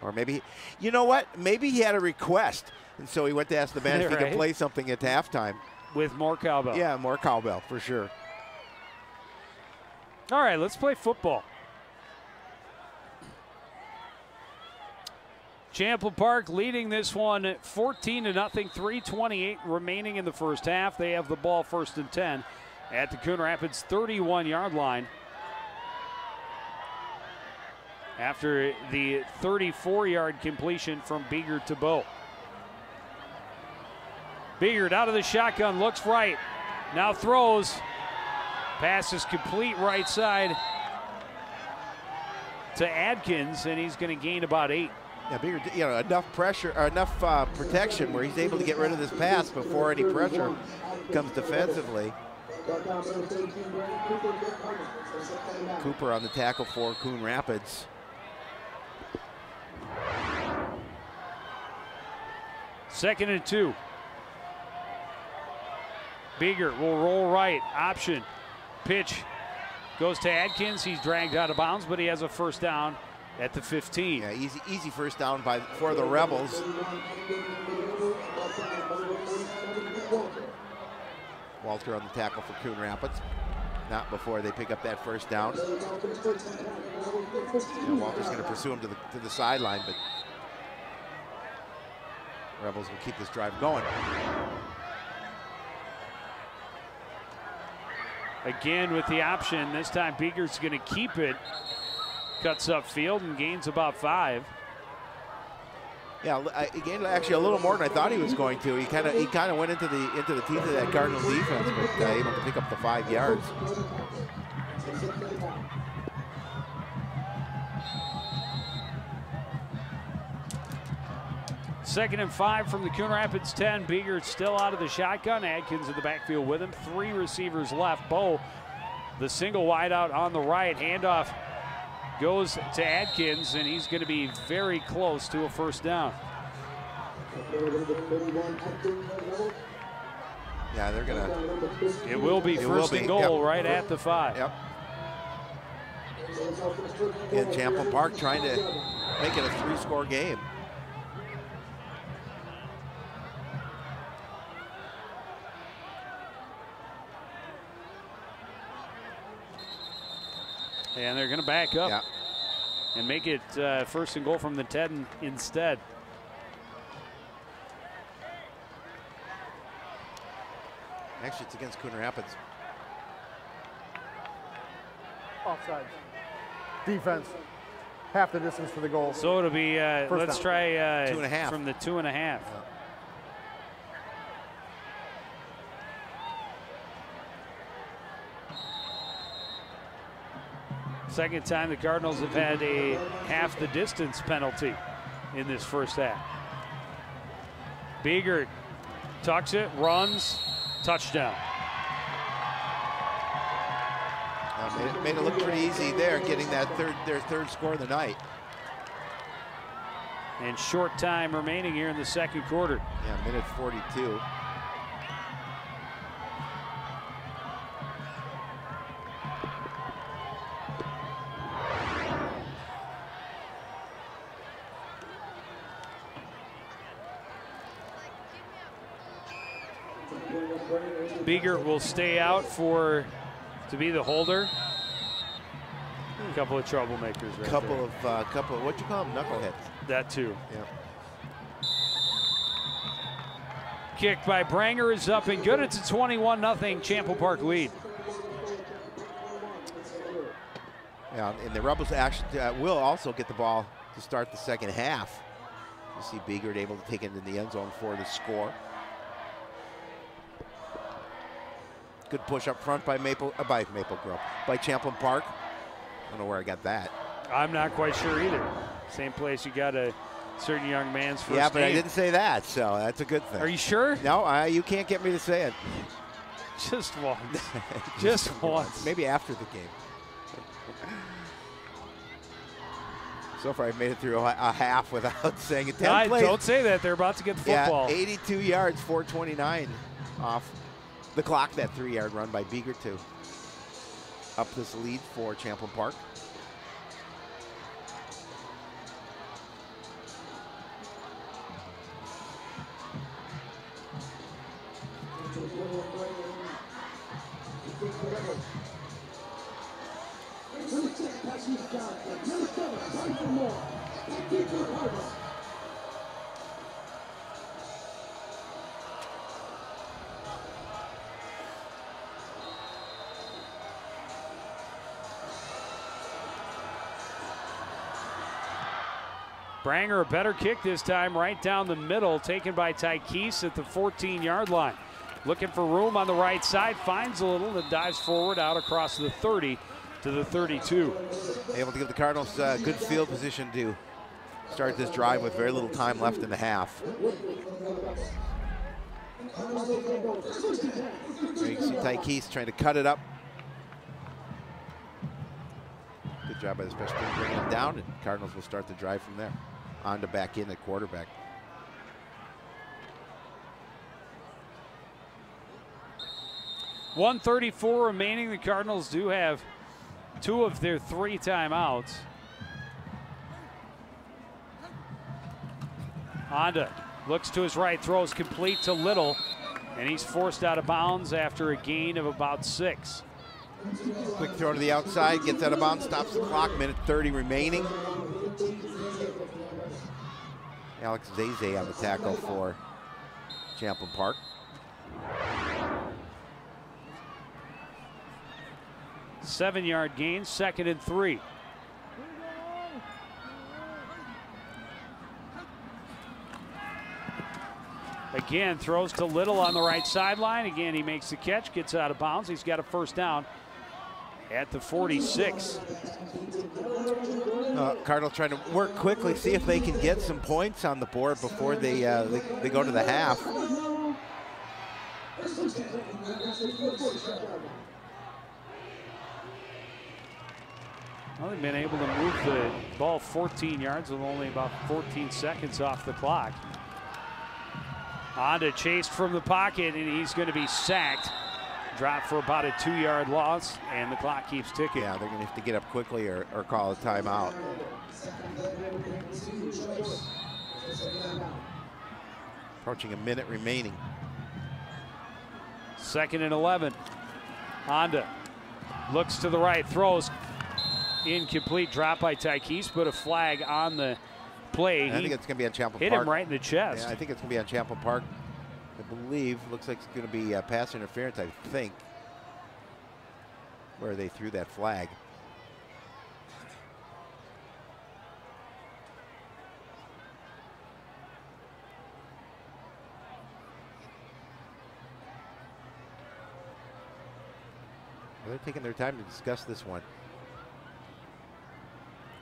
Or maybe, you know what? Maybe he had a request, and so he went to ask the band if he could play something at halftime. With more cowbell. Yeah, more cowbell, for sure. All right, let's play football. Champlin Park leading this one 14-0, 3:28 remaining in the first half. They have the ball 1st and 10 at the Coon Rapids 31-yard line. After the 34-yard completion from Biegert to Bo. Biegert out of the shotgun, looks right, now throws. Pass is complete right side to Adkins, and he's going to gain about 8. Yeah, Biegert, enough pressure or enough protection where he's able to get rid of this pass before any pressure comes defensively. Cooper on the tackle for Coon Rapids. Second and 2. Biegert will roll right, option, pitch goes to Adkins. He's dragged out of bounds, but he has a first down at the 15. Yeah, easy first down for the Rebels. Walter on the tackle for Coon Rapids. Not before they pick up that first down. And Walter's going to pursue him to the sideline, but Rebels will keep this drive going. Again with the option. This time Beeger's going to keep it. Cuts upfield and gains about 5. Yeah, again, actually a little more than I thought he was going to. He kind of went into the teeth of that Cardinal defense, but able to pick up the 5 yards. Second and 5 from the Coon Rapids 10. Beeger still out of the shotgun. Adkins in the backfield with him. 3 receivers left. Bo, the single wide out on the right. Handoff goes to Adkins, and he's going to be very close to a first down. Yeah, they're going to. It will be first and goal right at the 5. Yep. And Champlin Park trying to make it a 3-score game. And they're going to back up and make it first and goal from the 10 instead. Actually, it's against Coon Rapids. Offside. Defense. Half the distance for the goal. So it'll be, let's try 2.5. from the 2.5. Yeah. Second time the Cardinals have had a half the distance penalty in this first half. Beeger tucks it, runs, touchdown. Made it look pretty easy there, getting that their third score of the night. And short time remaining here in the second quarter. Yeah, minute 42. Beeger will stay out to be the holder. A couple of troublemakers right couple of what you call them, knuckleheads. That too. Yeah. Kick by Branger is up and good. It's a 21-0 Champlin Park lead. Yeah, and the Rebels actually will also get the ball to start the second half. You see Beeger able to take it in the end zone for the score. Good push up front by by Champlin Park. I don't know where I got that. I'm not quite sure either. Same place you got a certain young man's first Yeah, but game. I didn't say that, so that's a good thing. Are you sure? No, you can't get me to say it. Just once. Just once. Maybe after the game. So far, I've made it through a half without saying it. Don't say that. They're about to get the football. Yeah, 82 yards, 4:29 off the clock. That 3-yard run by Beeger to up this lead for Champlin Park. Branger, a better kick this time, right down the middle, taken by Tykes at the 14-yard line. Looking for room on the right side, finds a little, and dives forward out across the 30 to the 32. Able to give the Cardinals good field position to start this drive with very little time left in the half. There you can see Tykes trying to cut it up. Good job by the special team bringing him down, and Cardinals will start the drive from there. On to back in at quarterback. .134 remaining. The Cardinals do have 2 of their 3 timeouts. Honda looks to his right, throws complete to Little, and he's forced out of bounds after a gain of about 6. Quick throw to the outside, gets out of bounds, stops the clock, minute 30 remaining. Alex Zeze on the tackle for Champlin Park. Seven-yard gain, 2nd and 3. Again, throws to Little on the right sideline. Again, he makes the catch, gets out of bounds. He's got a first down at the 46. Cardinals trying to work quickly, see if they can get some points on the board before they go to the half. Well, they've been able to move the ball 14 yards with only about 14 seconds off the clock. Honda chased from the pocket, and he's going to be sacked. Dropped for about a 2-yard loss, and the clock keeps ticking. Yeah, they're going to have to get up quickly or call a timeout. Approaching a minute remaining. 2nd and 11. Honda looks to the right, throws incomplete, drop by Tykes, but a flag on the play. I think it's going to be on Champlin Park. Hit him right in the chest. Yeah, I think it's going to be on Champlin Park. I believe, looks like it's going to be pass interference, I think, where they threw that flag. They're taking their time to discuss this one.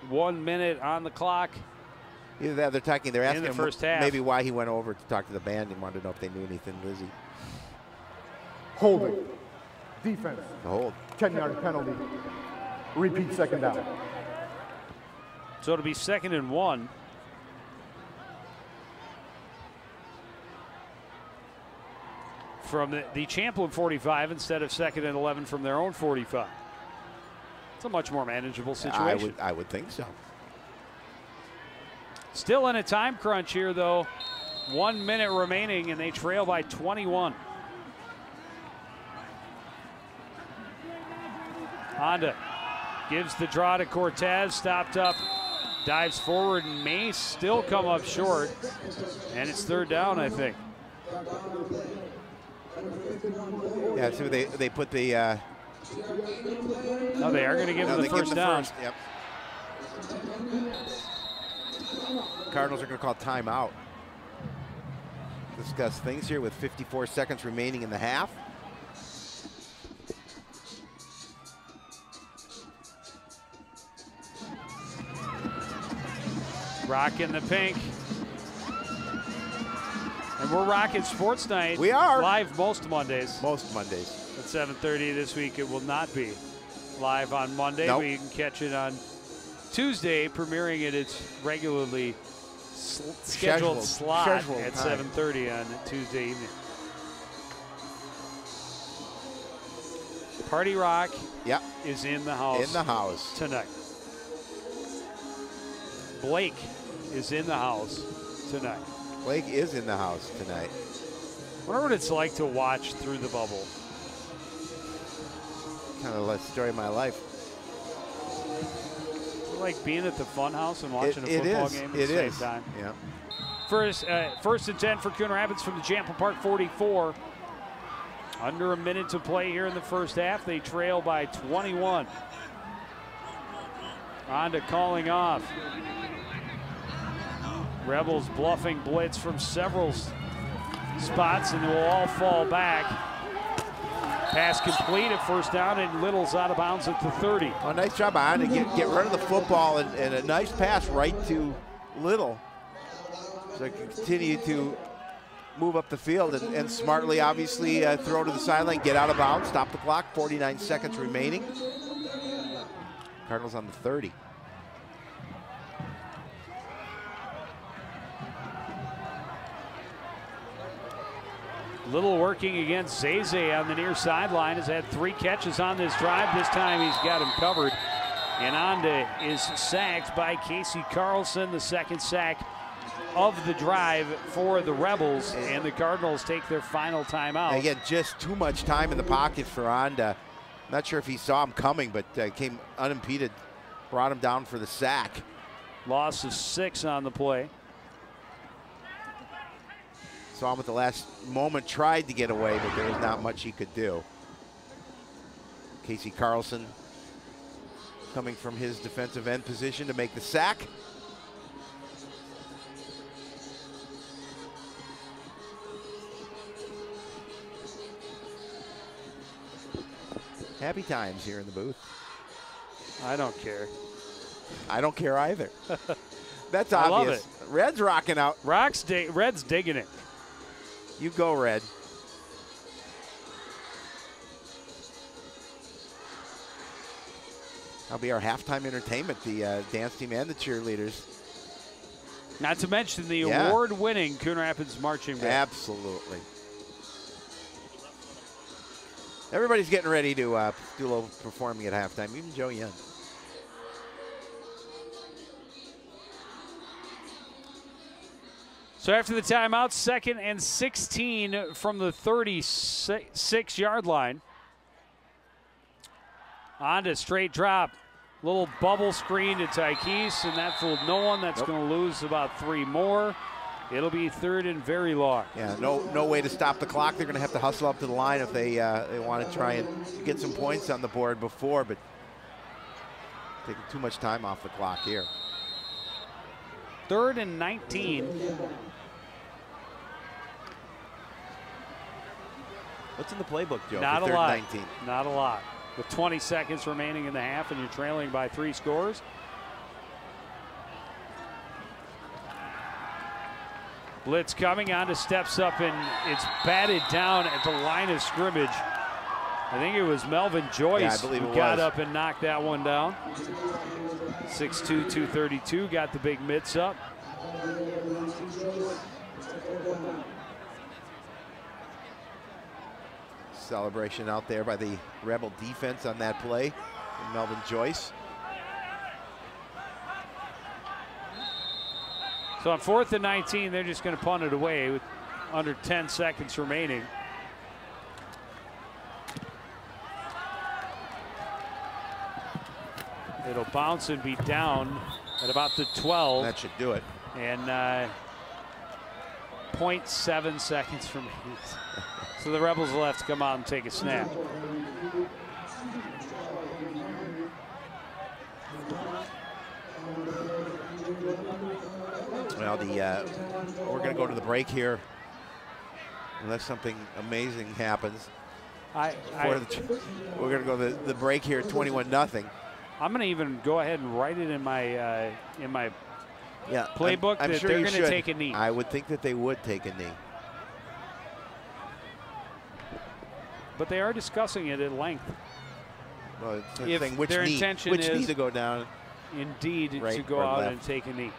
1 minute on the clock. Either that, they're talking. They're asking the him first half. maybe why he went over to talk to the band and wanted to know if they knew anything. Lizzie. Holding. Defense. The hold. 10-yard penalty. Repeat 2nd down. So it'll be 2nd and 1. From the Champlin 45 instead of 2nd and 11 from their own 45. It's a much more manageable situation. I would think so. Still in a time crunch here, though. 1 minute remaining, and they trail by 21. Honda gives the draw to Cortez, stopped up, dives forward, and may still come up short. And it's 3rd down, I think. Yeah, so they put the. No, they are going to give him the first down. Yep. Cardinals are going to call timeout. Discuss things here with 54 seconds remaining in the half. Rocking the pink. And we're rocking Sports Night. We are. Live most Mondays. Most Mondays. At 7:30 this week. It will not be live on Monday. Nope. But you can catch it on Tuesday, premiering at its regularly scheduled slot at 7:30 on Tuesday evening. Party Rock is in the house. In the house. Tonight. Blake is in the house tonight. Blake is in the house tonight. I wonder what it's like to watch through the bubble. Kind of the story of my life. Like being at the fun house and watching a football game at the same time. Yeah. First and 10 for Coon Rapids from the Champlin Park 44. Under a minute to play here in the first half. They trail by 21. Honda calling off. Rebels bluffing blitz from several spots, and they will all fall back. Pass complete at first down, and Little's out of bounds at the 30. Oh, nice job on to get rid of the football, and a nice pass right to Little. So they can continue to move up the field and smartly, obviously, throw to the sideline, get out of bounds, stop the clock, 49 seconds remaining. Cardinals on the 30. Little working against Zeze on the near sideline. Has had 3 catches on this drive. This time he's got him covered And Onda is sacked by Casey Carlson, the second sack of the drive for the Rebels, and the Cardinals take their final timeout. Again, just too much time in the pocket for Onda. Not sure if he saw him coming, but came unimpeded, brought him down for the sack. Loss of 6 on the play. Saw him at the last moment, tried to get away, but there was not much he could do. Casey Carlson coming from his defensive end position to make the sack. Happy times here in the booth. I don't care. I don't care either. That's I obvious. love it. Red's rocking out. Red's digging it. You go, Red. That'll be our halftime entertainment, the dance team and the cheerleaders. Not to mention the award-winning Coon Rapids Marching Band. Absolutely. Everybody's getting ready to do a little performing at halftime, even Joe Young. So after the timeout, 2nd and 16 from the 36-yard line. On to straight drop. Little bubble screen to Tykes, and that fooled no one. That's going to lose about 3 more. It'll be 3rd and very long. Yeah, no way to stop the clock. They're going to have to hustle up to the line if they want to try and get some points on the board before, but taking too much time off the clock here. 3rd and 19. What's in the playbook, Joe? Not for a 3rd lot. and 19? Not a lot. With 20 seconds remaining in the half, and you're trailing by 3 scores. Blitz coming on to steps up, and it's batted down at the line of scrimmage. I think it was Melvin Joyce who got up and knocked that one down. 6'2", 232, got the big mitts up. Celebration out there by the Rebel defense on that play from Melvin Joyce. So on 4th and 19, they're just going to punt it away with under 10 seconds remaining. It'll bounce and be down at about the 12. That should do it. And 0.7 seconds remaining. So the Rebels will have to come out and take a snap. Well, we're going to go to the break here, unless something amazing happens. We're going to go to the break here, 21-0. I'm going to even go ahead and write it in my playbook I'm that sure they're you going to take a knee. I would think that they would take a knee. But they are discussing it at length. Well, it's the if thing, which their knee, intention which is knee to go down. Indeed, right to go or out left. and take a knee.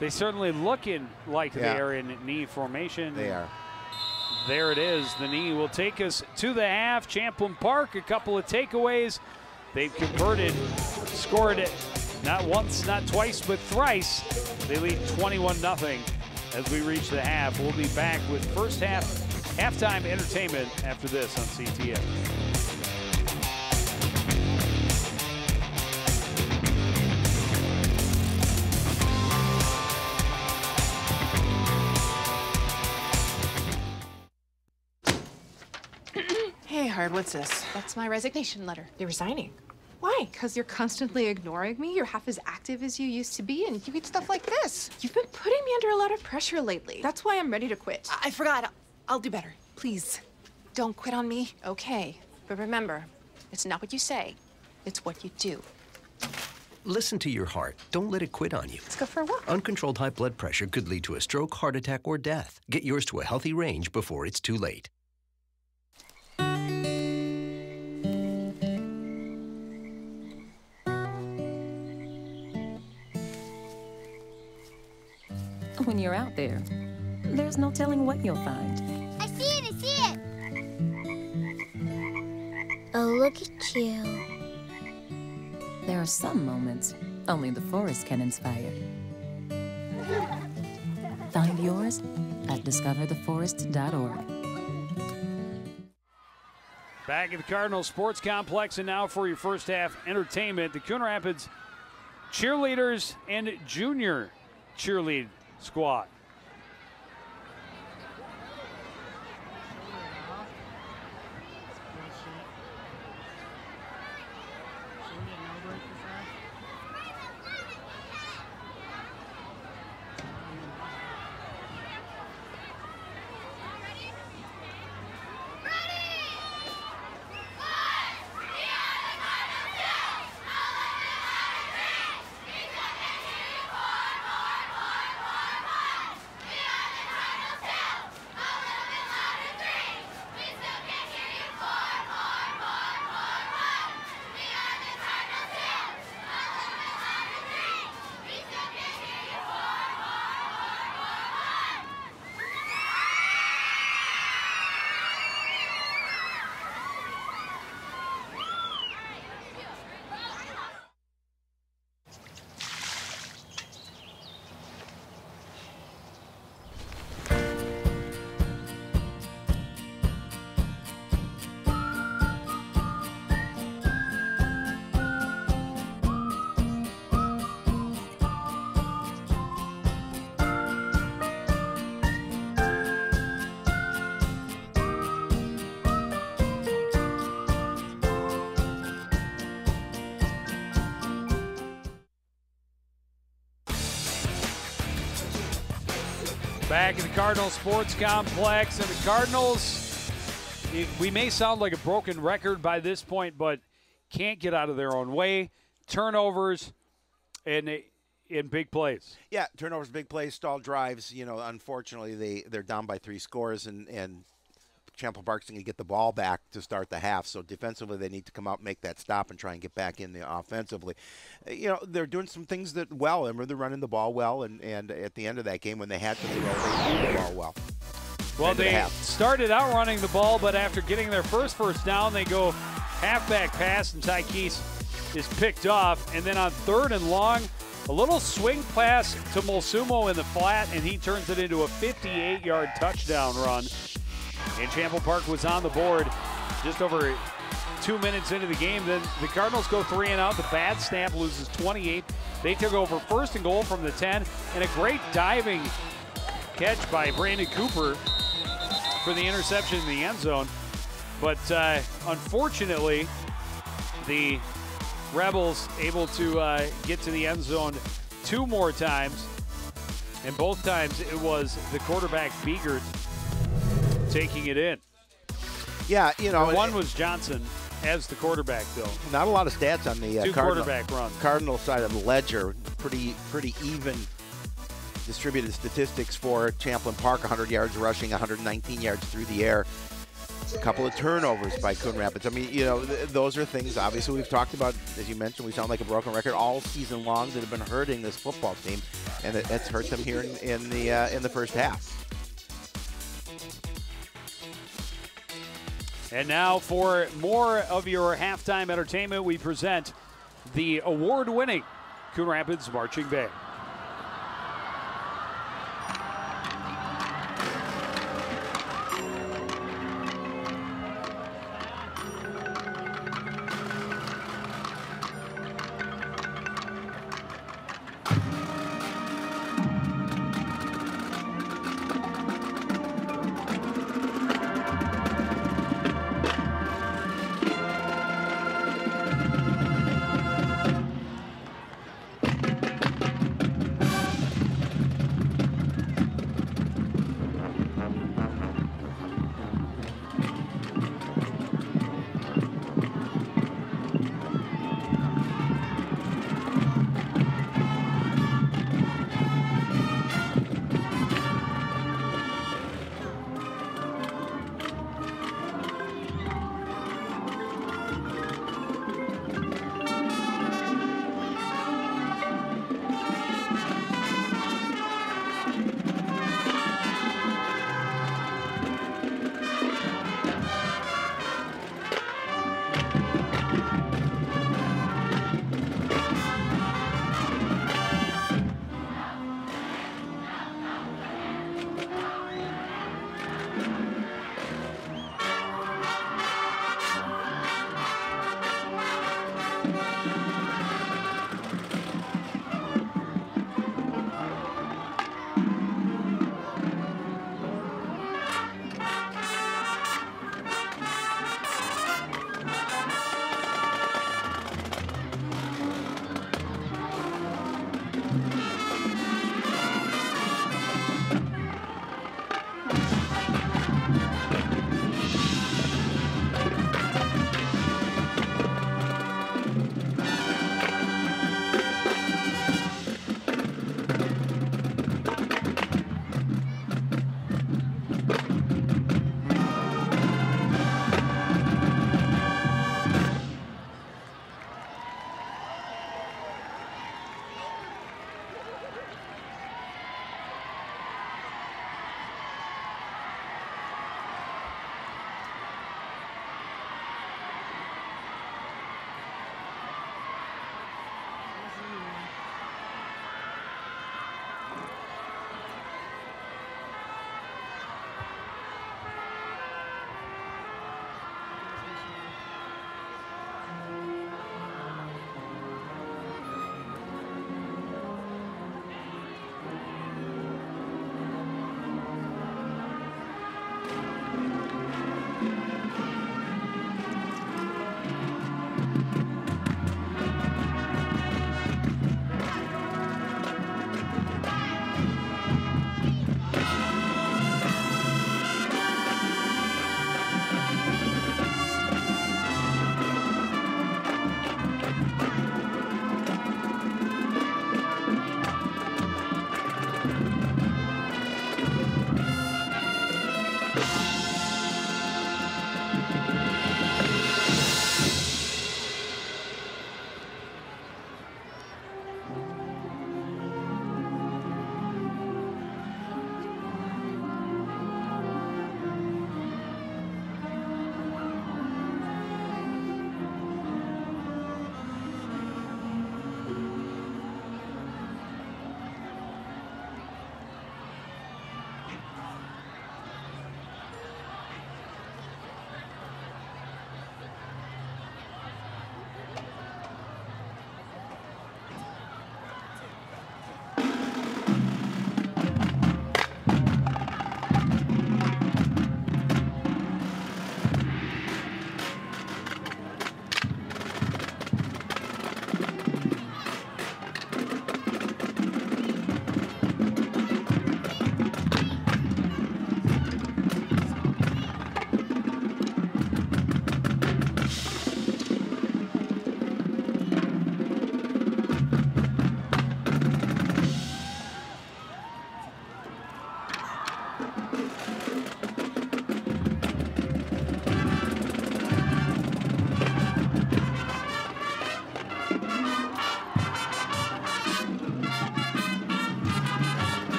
They certainly looking like they are in knee formation. They are. There it is. The knee will take us to the half. Champlin Park, a couple of takeaways. They've converted, scored it not once, not twice, but thrice. They lead 21-0 as we reach the half. We'll be back with first half halftime entertainment after this on CTN. Hey, Hard, what's this? That's my resignation letter. You're resigning. Why? Because you're constantly ignoring me. You're half as active as you used to be, and you eat stuff like this. You've been putting me under a lot of pressure lately. That's why I'm ready to quit. I forgot. I'll do better. Please, don't quit on me. Okay, but remember, it's not what you say, it's what you do. Listen to your heart. Don't let it quit on you. Let's go for a walk. Uncontrolled high blood pressure could lead to a stroke, heart attack, or death. Get yours to a healthy range before it's too late. when you're out there, there's no telling what you'll find. I see it, I see it! Oh, look at you. There are some moments only the forest can inspire. Find yours at discovertheforest.org. Back at the Cardinal Sports Complex, and now for your first half entertainment, the Coon Rapids cheerleaders and junior cheerlead squad. Back at the Cardinal Sports Complex, and the Cardinals, we may sound like a broken record by this point, but can't get out of their own way. Turnovers and in big plays. Yeah, turnovers, big plays, stalled drives. You know, unfortunately, they're down by 3 scores, and Champlin Park's going to get the ball back to start the half. So defensively, they need to come out and make that stop and try and get back in there offensively. You know, they're doing some things that well. Remember, they're running the ball well, and at the end of that game, when they had to throw, they threw the ball well. Well, they started out running the ball, but after getting their first down, they go halfback pass, and Ty Keese is picked off. And then on 3rd and long, a little swing pass to Mulsumo in the flat, and he turns it into a 58-yard touchdown run. And Champlin Park was on the board just over 2 minutes into the game. Then the Cardinals go 3 and out. The bad snap loses 28. They took over 1st and goal from the 10. And a great diving catch by Brandon Cooper for the interception in the end zone. But unfortunately, the Rebels able to get to the end zone 2 more times. And both times it was the quarterback Biegert taking it in. Yeah, you know. One was Johnson as the quarterback, though. Not a lot of stats on the quarterback runs. Cardinal side of the ledger. Pretty even distributed statistics for Champlin Park. 100 yards rushing, 119 yards through the air. A couple of turnovers by Coon Rapids. I mean, you know, those are things, obviously, we've talked about, as you mentioned, we sound like a broken record all season long that have been hurting this football team, and it's hurt them here in the first half. And now for more of your halftime entertainment, we present the award-winning Coon Rapids Marching Band.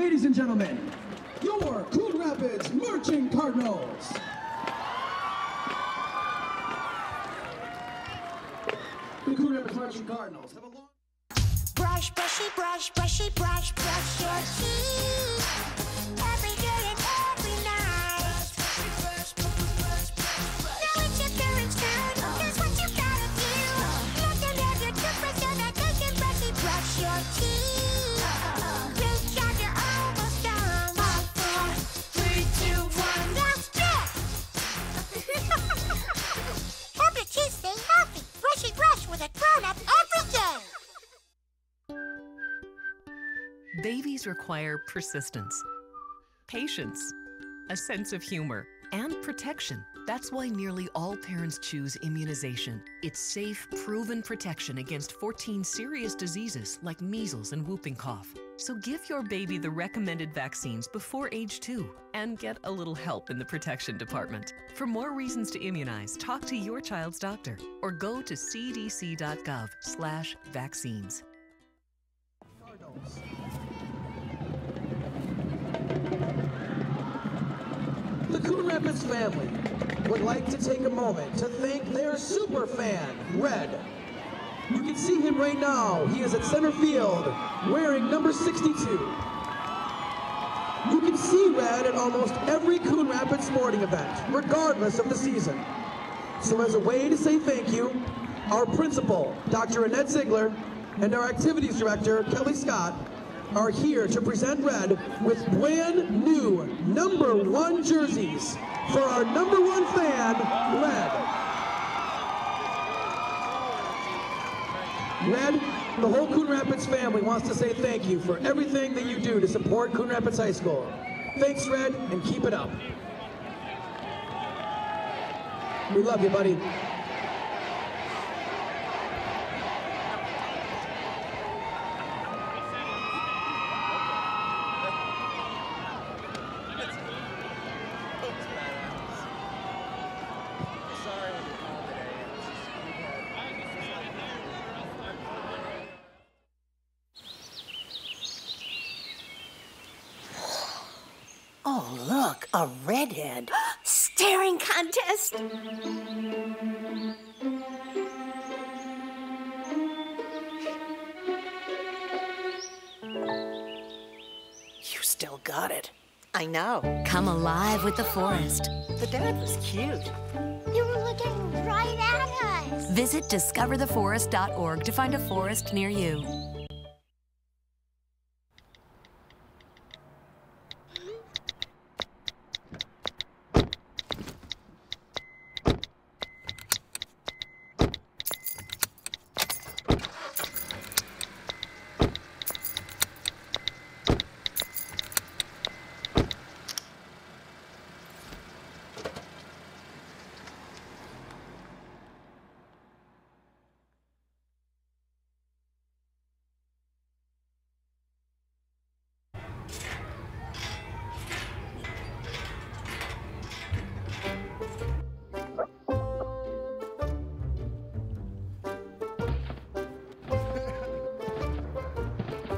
Ladies and gentlemen, your Coon Rapids Marching Cardinals. The Coon Rapids Marching Cardinals have a long... Brush, brushy, brush, brushy, brush, brush your teeth. Every day and every night. Now it's your parents' turn. Here's what you gotta do. Let them have your toothbrush so that they can brush your teeth. Reach out, you're almost done. 5, 4, 3, 2, 1. That's it. Help your teeth stay healthy. Brushy brush with a grown-up every day. Babies require persistence, patience, a sense of humor, and protection. That's why nearly all parents choose immunization. It's safe, proven protection against 14 serious diseases like measles and whooping cough. So give your baby the recommended vaccines before age 2 and get a little help in the protection department. For more reasons to immunize, talk to your child's doctor or go to cdc.gov/vaccines. The Coon Rapids family would like to take a moment to thank their super fan, Red. You can see him right now. He is at center field wearing number 62. You can see Red at almost every Coon Rapids sporting event, regardless of the season. So as a way to say thank you, our principal, Dr. Annette Ziegler, and our activities director, Kelly Scott, are here to present Red with brand new #1 jerseys for our #1 fan, Red. Red, the whole Coon Rapids family wants to say thank you for everything that you do to support Coon Rapids High School. Thanks, Red, and keep it up. We love you, buddy. Oh, look, a redhead. Staring contest. You still got it. I know. Come alive with the forest. The dad was cute. You were looking right at us. Visit discovertheforest.org to find a forest near you.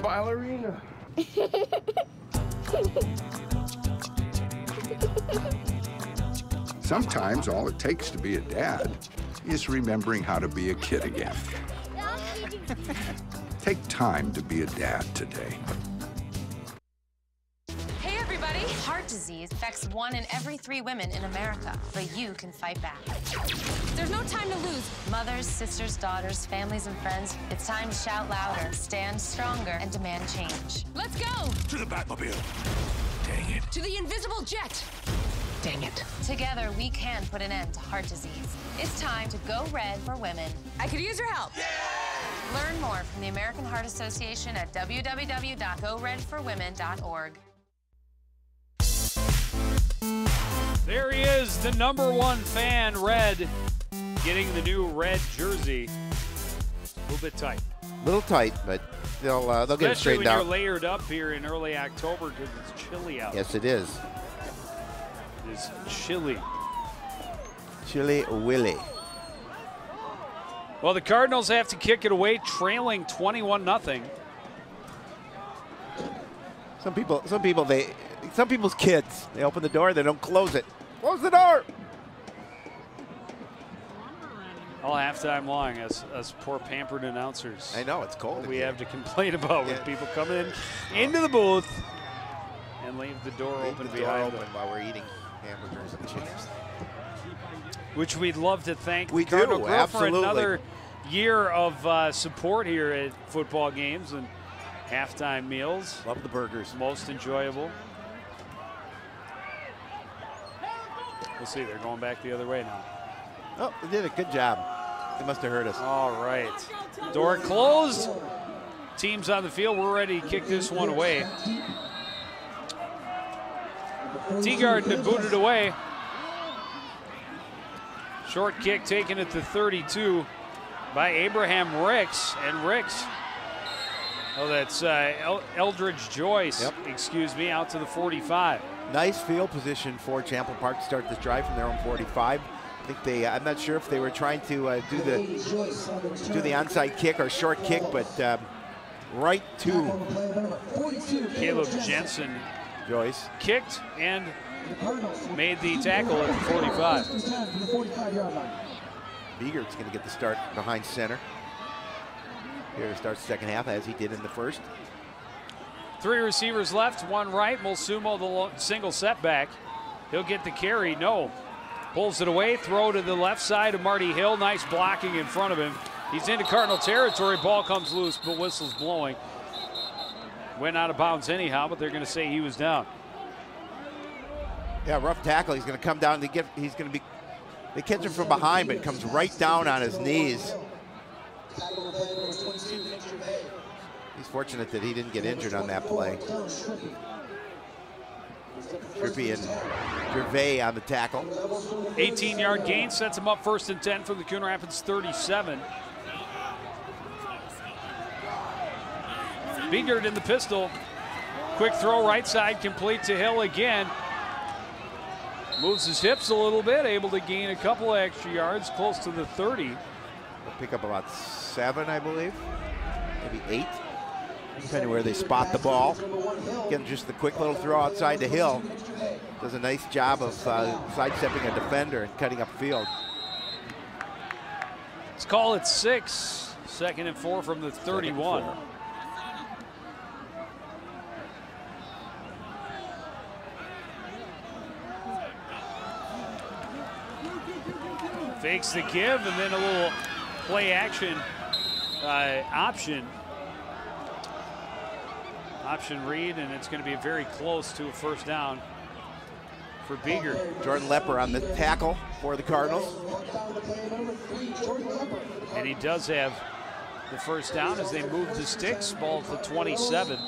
Ballerina. Sometimes all it takes to be a dad is remembering how to be a kid again. Take time to be a dad today. Hey everybody! Heart disease affects 1 in every 3 women in America, but you can fight back. There's no time to lose. Mothers, sisters, daughters, families, and friends, it's time to shout louder, stand stronger, and demand change. Let's go! To the Batmobile. Dang it. To the invisible jet. Dang it. Together, we can put an end to heart disease. It's time to go red for women. I could use your help. Learn more from the American Heart Association at www.goredforwomen.org. There he is, the #1 fan, Red, getting the new red jersey. A little bit tight. A little tight, but they'll get it straightened out. Especially when you're layered up here in early October because it's chilly out. Yes, it is. It is chilly. Chilly Willy. Well, the Cardinals have to kick it away, trailing 21-0. Some people's kids, they open the door, they don't close it. Close the door. All halftime long, us poor pampered announcers. I know, it's cold. What we have to complain about with people coming into the booth and leave the door open behind them while we're eating hamburgers and chips. Which we'd love to thank the Cardinal Grill absolutely. for another year of support here at football games and halftime meals. Love the burgers. Most enjoyable. We'll see, they're going back the other way now. Oh, they did a good job. They must have heard us. All right. Door closed. Teams on the field. We're ready to kick this one away. Teagarden booted away. Short kick taken at the 32 by Abraham Ricks. And Ricks, oh, that's Eldridge Joyce, excuse me, out to the 45. Nice field position for Champlin Park to start this drive from their own 45. I think they, I'm not sure if they were trying to do the onside kick or short kick, but right to Caleb Jensen. Joyce Kicked and made the tackle at the 45. Beegert's going to get the start behind center. Here to start the second half, as he did in the first. 3 receivers left, 1 right. Mulsumo, the single setback. He'll get the carry. No. Pulls it away. Throw to the left side of Marty Hill. Nice blocking in front of him. He's into Cardinal territory. Ball comes loose, but whistle's blowing. Went out of bounds anyhow, but they're going to say he was down. Yeah, rough tackle. He's going to come down to get. He's going to be. They catch him from behind, but it comes right down on his knees. He's fortunate that he didn't get injured on that play. Trippy and Gervais on the tackle. 18-yard gain sets him up 1st and 10 for the Coon Rapids 37. Beegert in the pistol. Quick throw right side, complete to Hill again. Moves his hips a little bit, able to gain a couple of extra yards, close to the 30. They'll pick up about 7, I believe, maybe 8, depending where they spot the ball. Again, just the quick little throw outside to Hill. Does a nice job of sidestepping a defender and cutting up field. Let's call it 6. 2nd and 4 from the 31. Fakes the give and then a little play action option read, and it's going to be very close to a 1st down for Beeger. Jordan Lepper on the tackle for the Cardinals. And he does have the 1st down as they move the sticks. Ball at the 27.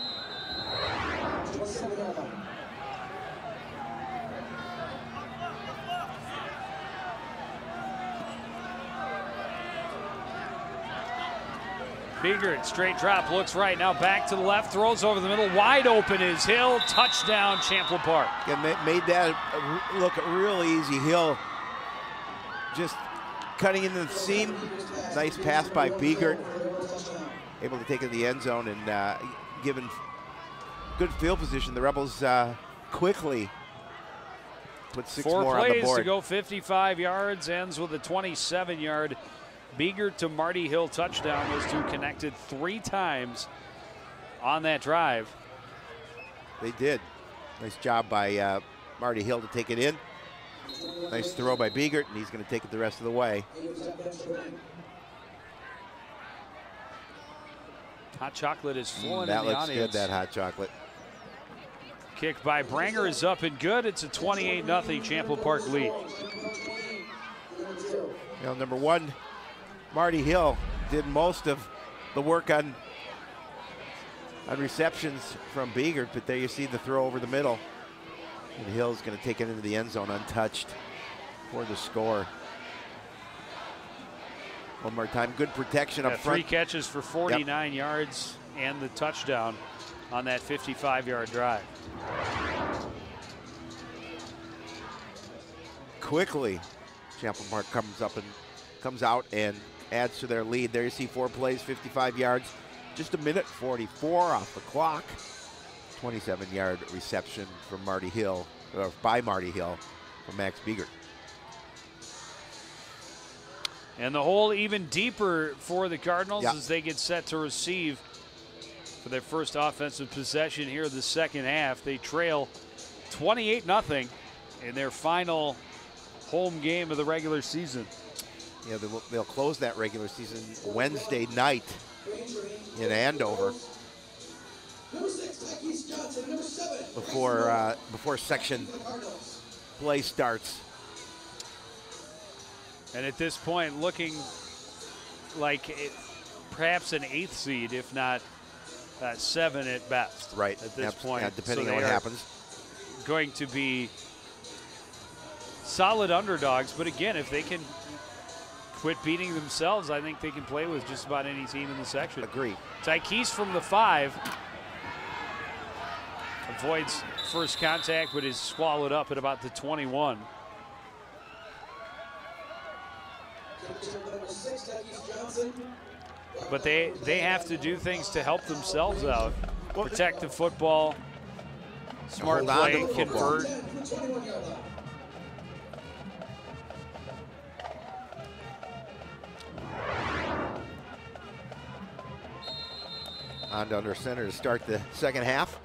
Beegert, straight drop, looks right, now back to the left, throws over the middle, wide open is Hill, touchdown Champlin Park. Yeah, made that look real easy. Hill just cutting into the seam. Nice pass by Beegert. Able to take it to the end zone and given good field position. The Rebels quickly put 6 more on the board. 4 plays to go, 55 yards, ends with a 27-yard Beegert to Marty Hill touchdown. Those two connected 3 times on that drive. They did. Nice job by Marty Hill to take it in. Nice throw by Beegert, and he's going to take it the rest of the way. Hot chocolate is flowing in the audience. audience. That looks good, that hot chocolate. Kick by Branger is up and good. It's a 28-0 Champlin Park lead. You know, number 1, Marty Hill did most of the work on receptions from Beegert, but there you see the throw over the middle. And Hill's going to take it into the end zone untouched for the score. One more time, good protection up front. 3 catches for 49 yards and the touchdown on that 55-yard drive. Quickly, Champlin Park comes out and adds to their lead. There you see 4 plays, 55 yards, just a minute 44 off the clock. 27-yard reception from Marty Hill, or by Marty Hill, from Max Biegert. And the hole even deeper for the Cardinals Yeah. as they get set to receive for their first offensive possession here in the second half. They trail 28-0 in their final home game of the regular season. Yeah, they'll close that regular season Wednesday night in Andover before section play starts. And at this point, looking like perhaps an 8th seed, if not 7 at best. Right. At this point, yeah, depending so on what they are happens. Going to be solid underdogs, but again, if they can quit beating themselves, I think they can play with just about any team in the section. Agree. Tykees from the 5 avoids first contact, but is swallowed up at about the 21. But they have to do things to help themselves out. Protect the football, smart Hold on to play, the football. convert. On to under center to start the second half.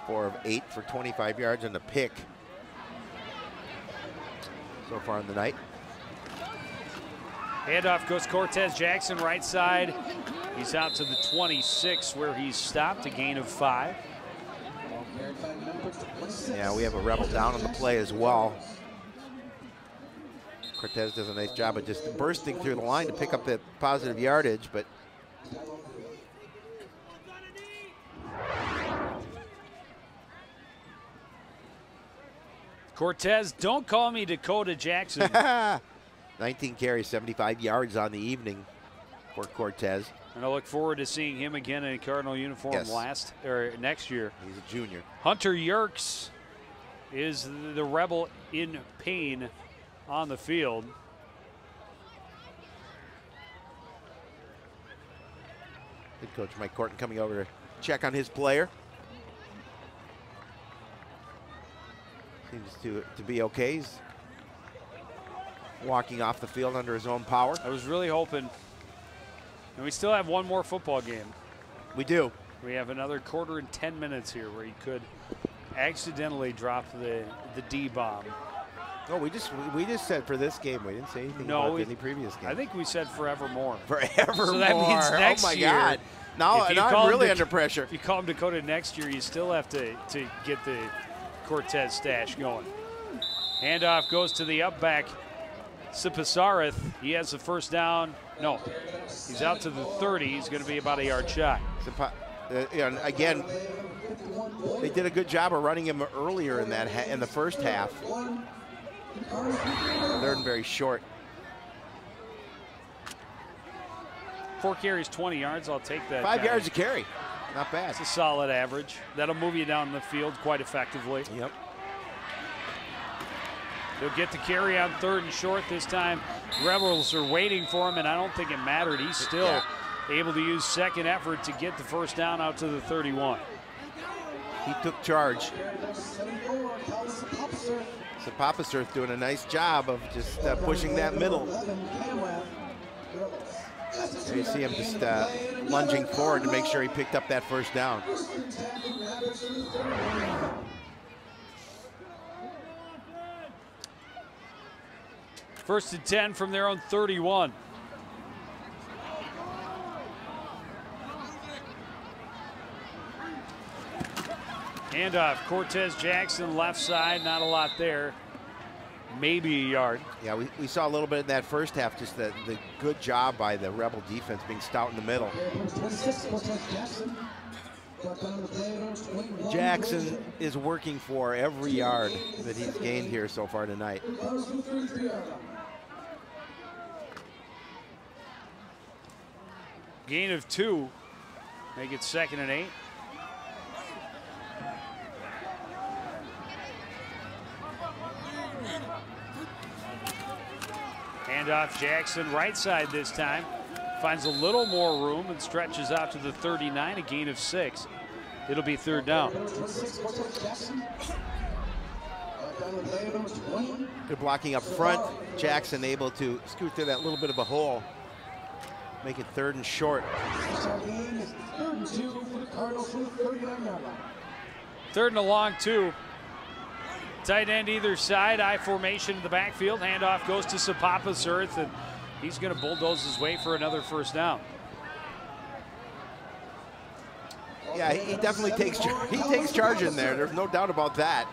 4 of 8 for 25 yards and a pick so far in the night. Handoff goes Cortez Jackson, right side. He's out to the 26 where he's stopped, a gain of 5. Yeah, we have a Rebel down on the play as well. Cortez does a nice job of just bursting through the line to pick up that positive yardage, but Cortez, don't call me Dakota Jackson. 19 carries, 75 yards on the evening for Cortez. And I look forward to seeing him again in a Cardinal uniform next year. He's a junior. Hunter Yerkes is the Rebel in pain on the field. Good coach Mike Corton coming over to check on his player. Seems to be okay. He's walking off the field under his own power. I was really hoping, and we still have one more football game. We do. We have another quarter and 10 minutes here where he could accidentally drop the D-bomb. No, we just said for this game. We didn't say anything about any previous game. I think we said forevermore. Forevermore. So that means next year. Oh, my God. Now I'm really under pressure. If you call him Dakota next year, you still have to get the Cortez stash going. Handoff goes to the up back, Sipasarith. He has the first down. No, he's out to the 30. He's going to be about a yard shy. Again, they did a good job of running him earlier in the first half. They're very short. 4 carries, 20 yards. I'll take that. 5 yards a carry. Not bad. It's a solid average. That'll move you down the field quite effectively. Yep. They'll get the carry on 3rd and short this time. Rebels are waiting for him, and I don't think it mattered. He's still able to use second effort to get the first down out to the 31. He took charge. So Papasurf doing a nice job of just pushing that middle. There you see him just lunging forward to make sure he picked up that first down. First and 10 from their own 31. Handoff, Cortez Jackson left side, not a lot there. Maybe a yard. Yeah, we saw a little bit in that first half, just the good job by the Rebel defense being stout in the middle. Jackson is working for every yard that he's gained here so far tonight. Gain of 2. Make it 2nd and 8. Handoff Jackson, right side this time. Finds a little more room and stretches out to the 39, a gain of 6. it'll be 3rd down. Good blocking up front. Jackson able to scoot through that little bit of a hole. Make it 3rd and short. 3rd and a long 2. Tight end either side, I formation in the backfield. Handoff goes to Sapapa-Surth, and he's going to bulldoze his way for another 1st down. Yeah, he definitely takes charge in there. There's no doubt about that.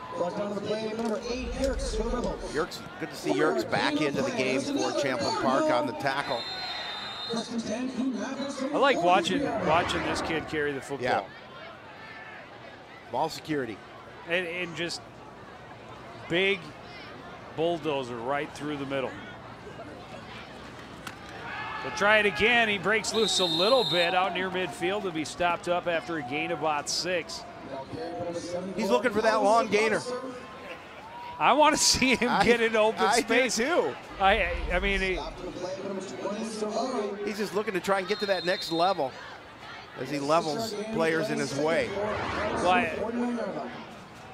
Yerkes, good to see Yerkes back into the game for Champlin Park on the tackle. I like watching this kid carry the football. Yeah. Ball security. And just big bulldozer right through the middle. They'll try it again. He breaks loose a little bit out near midfield to be stopped up after a gain of about 6. He's looking for that long gainer. I want to see him get in open space. I do too. I mean, he's just looking to try and get to that next level as he levels players in his way. Well,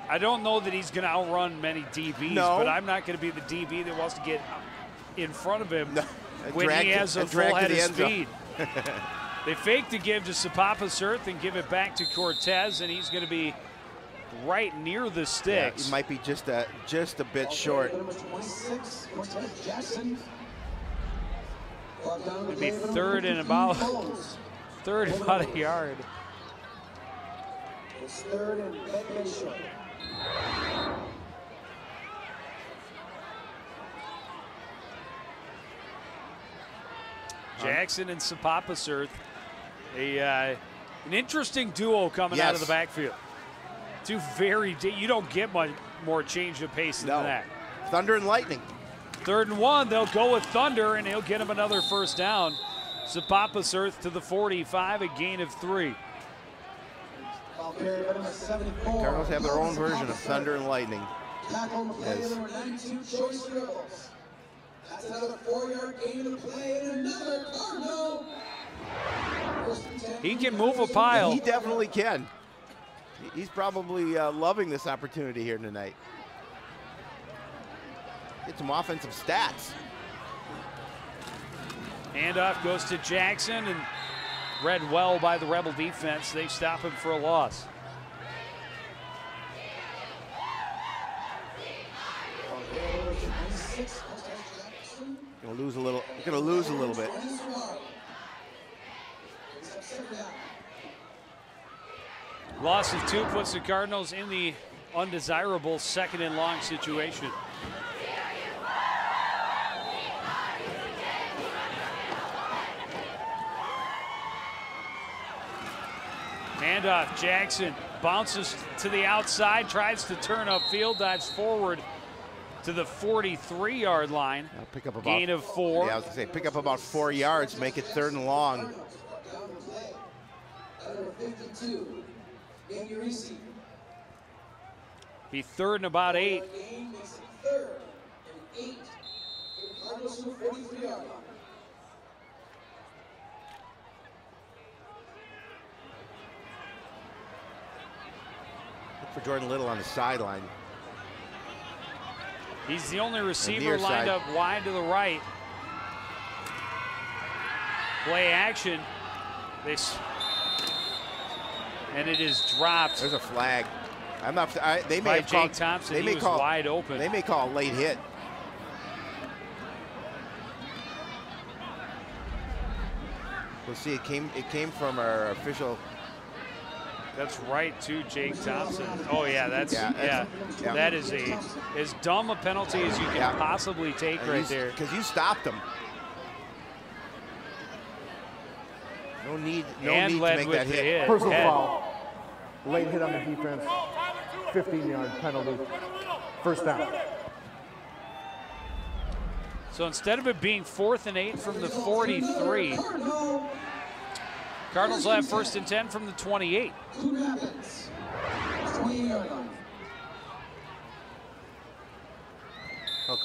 I don't know that he's going to outrun many DBs, but I'm not going to be the DB that wants to get in front of him when he has a full head of speed. They fake to give to Sapapa-Surth and give it back to Cortez, and he's going to be right near the sticks. Yeah, he might be just a bit short. It'd be 3rd and about a yard. It's 3rd and short. Jackson and Sapapa-Surth, an interesting duo coming out of the backfield. Two you don't get much more change of pace than that. Thunder and lightning. 3rd and 1, they'll go with Thunder, and he'll get him another 1st down. Sapapa-Surth to the 45, a gain of 3. Cardinals have their own version of Thunder and Lightning. That's another 4-yard gain of the play, and another Cardinal. He can move a pile. He definitely can. He's probably loving this opportunity here tonight. Get some offensive stats. Handoff goes to Jackson, and read well by the Rebel defense. They stop him for a loss. Gonna lose a little. Gonna lose a little bit. Loss of 2 puts the Cardinals in the undesirable 2nd and long situation. Handoff, Jackson bounces to the outside, tries to turn upfield, dives forward to the 43-yard line. Pick up about, gain of 4. Yeah, I was gonna say pick up about 4 yards, make it 3rd and long. Be 3rd and about 8. Look for Jordan Little on the sideline. He's the only receiver lined up wide to the right. Play action. And it is dropped. There's a flag. I'm not. They may by have Jake called, Thompson. They may he was call wide open. They may call a late hit. We'll see. It came from our official. That's right to Jake Thompson. Oh yeah, that is as dumb a penalty as you can possibly take right there. Because you stopped him. No need to make that hit. Personal foul. Late hit on the defense. 15-yard penalty. 1st down. So instead of it being 4th and 8 from the 43, Cardinals will have 1st and 10 from the 28. Well,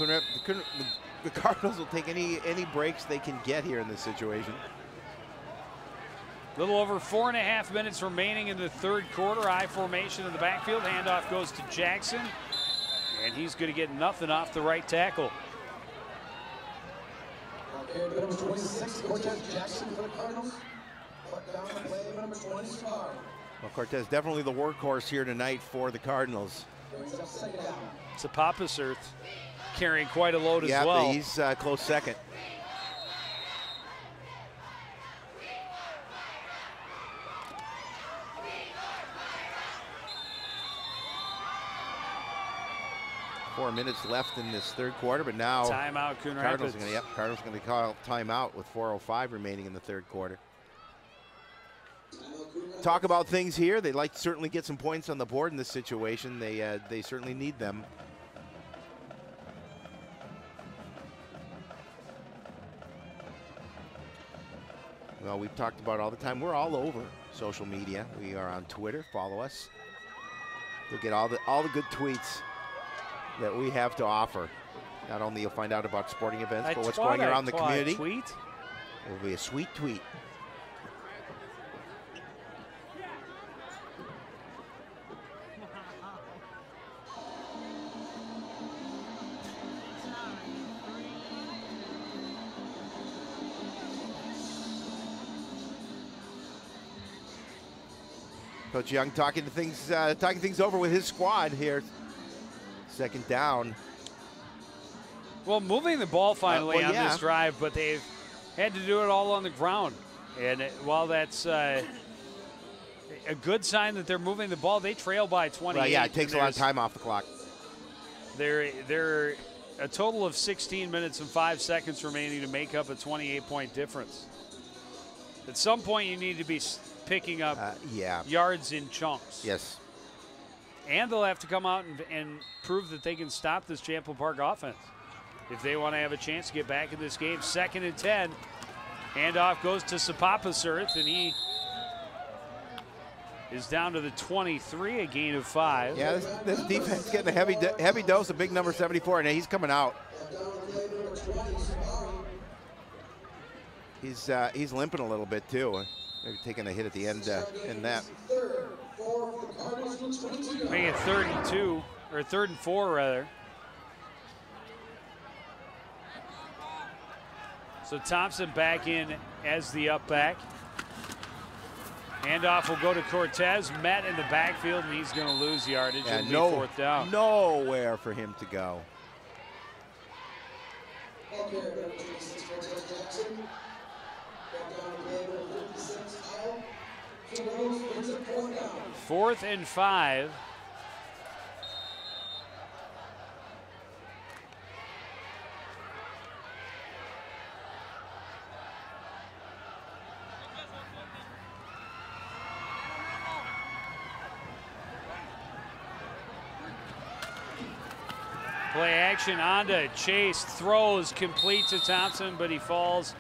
the Cardinals will take any breaks they can get here in this situation. Little over 4.5 minutes remaining in the third quarter. I formation in the backfield. Handoff goes to Jackson, and he's going to get nothing off the right tackle. Okay, number 26, Cortez Jackson for the Cardinals. Down the play, number 20, Star. Well, Cortez definitely the workhorse here tonight for the Cardinals. Sapapasert carrying quite a load as well. Yeah, he's close second. Four minutes left in this third quarter, but now timeout, Coon Rapids. Cardinals going to call timeout with 4:05 remaining in the third quarter. Talk about things here. They'd like to certainly get some points on the board in this situation. They certainly need them. Well, we've talked about it all the time. We're all over social media. We are on Twitter. Follow us. You'll get all the good tweets that we have to offer. Not only you'll find out about sporting events, but what's going around the community. Tweet. It will be a sweet tweet. Coach Young talking things over with his squad here. Second down. Well, moving the ball finally on this drive, but they've had to do it all on the ground. And while that's a good sign that they're moving the ball, they trail by 28. Well, yeah, it takes a lot of time off the clock. They're a total of 16 minutes and 5 seconds remaining to make up a 28-point difference. At some point, you need to be picking up yards in chunks. Yes. And they'll have to come out and prove that they can stop this Champlin Park offense if they want to have a chance to get back in this game. 2nd and 10. Handoff goes to Sapapasert, and he is down to the 23, a gain of 5. Yeah, this defense getting a heavy dose of big number 74, and he's coming out. He's limping a little bit too. Maybe taking a hit at the end in that. Making it 3rd and 2, or 3rd and 4 rather. So Thompson back in as the up back. Handoff will go to Cortez. Met in the backfield, and he's going to lose yardage. Yeah, It'll be 4th down. Nowhere for him to go. Fourth and 5. Play action onto Chase, throws, complete to Thompson, but he falls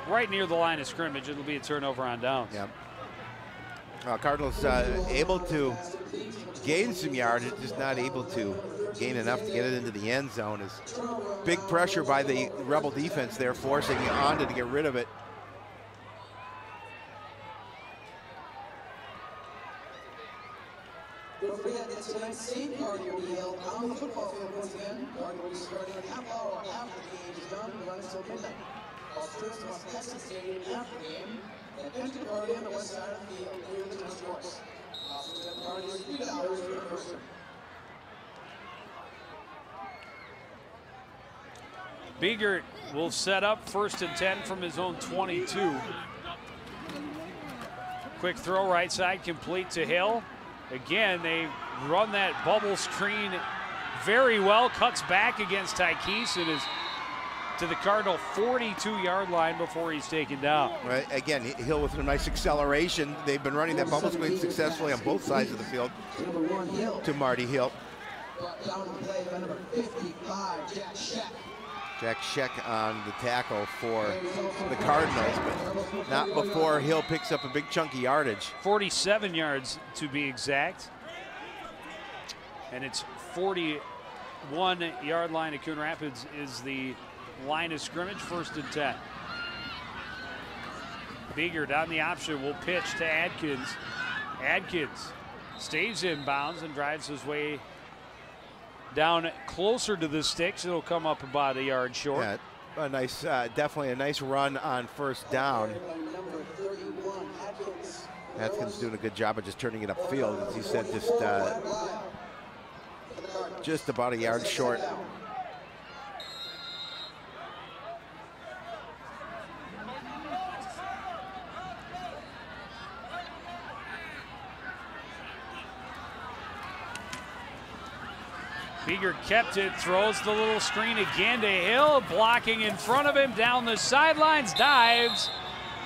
right near the line of scrimmage. It'll be a turnover on downs. Yep. Cardinals able to gain some yardage, just not able to gain enough to get it into the end zone. Is big pressure by the Rebel defense there, forcing Honda to get rid of it. Don't forget that tonight's same party will be held on the football field once again. Party will be starting a half hour after the game is done and run until midnight. All students must exit stadium after the game and enter the party on the west side of the field near the tennis courts. Also, the party is $3 per person. Biegert will set up 1st and 10 from his own 22. Quick throw right side, complete to Hill. Again, they run that bubble screen very well. Cuts back against Tykes and is to the Cardinal 42-yard line before he's taken down. Right. Again, Hill with a nice acceleration. They've been running that bubble screen successfully on both sides of the field to Marty Hill. Down the play by number 55, Jack Scheck. Jack Scheck on the tackle for the Cardinals, but not before Hill picks up a big chunky yardage. 47 yards to be exact. And it's 41-yard line at Coon Rapids is the line of scrimmage, 1st and 10. Beeger down the option will pitch to Adkins. Adkins stays inbounds and drives his way down closer to the sticks. It'll come up about a yard short. Yeah, a nice, definitely a nice run on first down. Adkins doing a good job of just turning it upfield. As he said, just about a yard short. Beeger kept it, throws the little screen again to Hill, blocking in front of him down the sidelines, dives,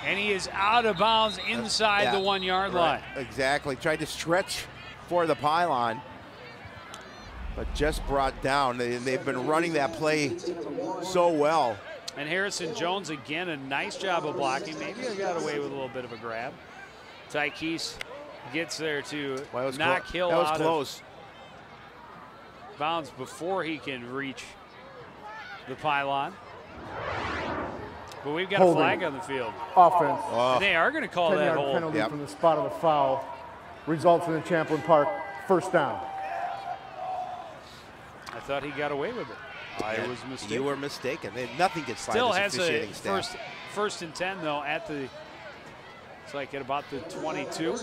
and he is out of bounds inside the 1 yard line. Exactly, tried to stretch for the pylon, but just brought down. They've been running that play so well. And Harrison Jones, again, a nice job of blocking. Maybe I got away with a little bit of a grab. Tykees gets there to knock Hill out close. Bounds before he can reach the pylon. But we've got a flag on the field. Offense. And they are going to call that hold. Penalty from the spot of the foul results in the Champlin Park first down. I thought he got away with it. I was mistaken. You were mistaken. Nothing gets by Still this has officiating a staff. first and 10 though at the. It's like at about the 22.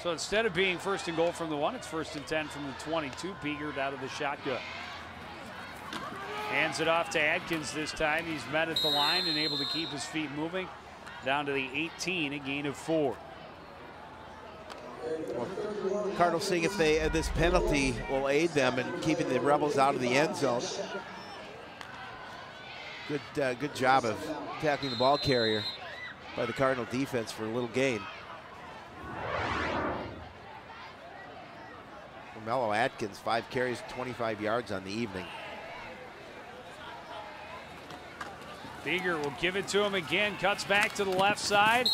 So instead of being first and goal from the 1, it's first and 10 from the 22. Beeger out of the shotgun. Hands it off to Adkins this time. He's met at the line and able to keep his feet moving. Down to the 18, a gain of 4. Well, Cardinals seeing if this penalty will aid them in keeping the Rebels out of the end zone. Good job of tackling the ball carrier by the Cardinal defense for a little gain. Mello Atkins, 5 carries, 25 yards on the evening. Beeger will give it to him again, cuts back to the left side,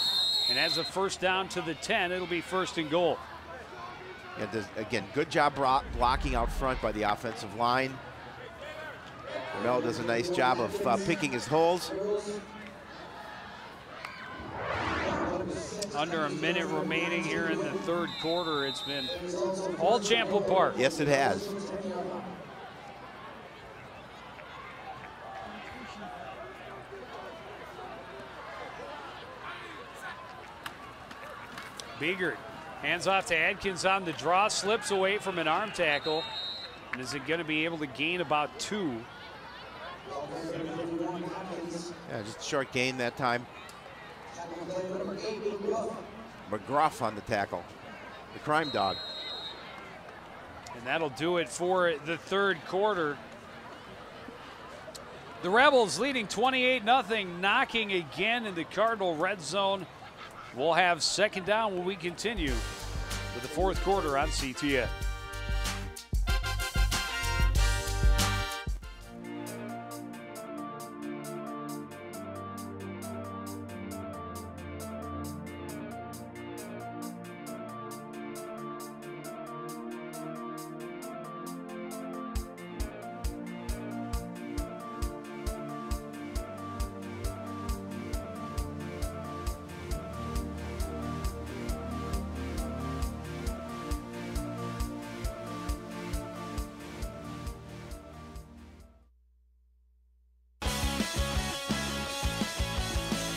and has a first down to the 10. It'll be first and goal. And again, good job blocking out front by the offensive line. Mello does a nice job of picking his holes. Under a minute remaining here in the third quarter. It's been all Champlin Park. Yes, it has. Beeger hands off to Adkins on the draw, slips away from an arm tackle. And is it going to be able to gain about 2? Yeah, just a short gain that time. McGruff on the tackle, the crime dog. And that'll do it for the third quarter. The Rebels leading 28-0, knocking again in the Cardinal red zone. We'll have second down when we continue with the fourth quarter on CTN.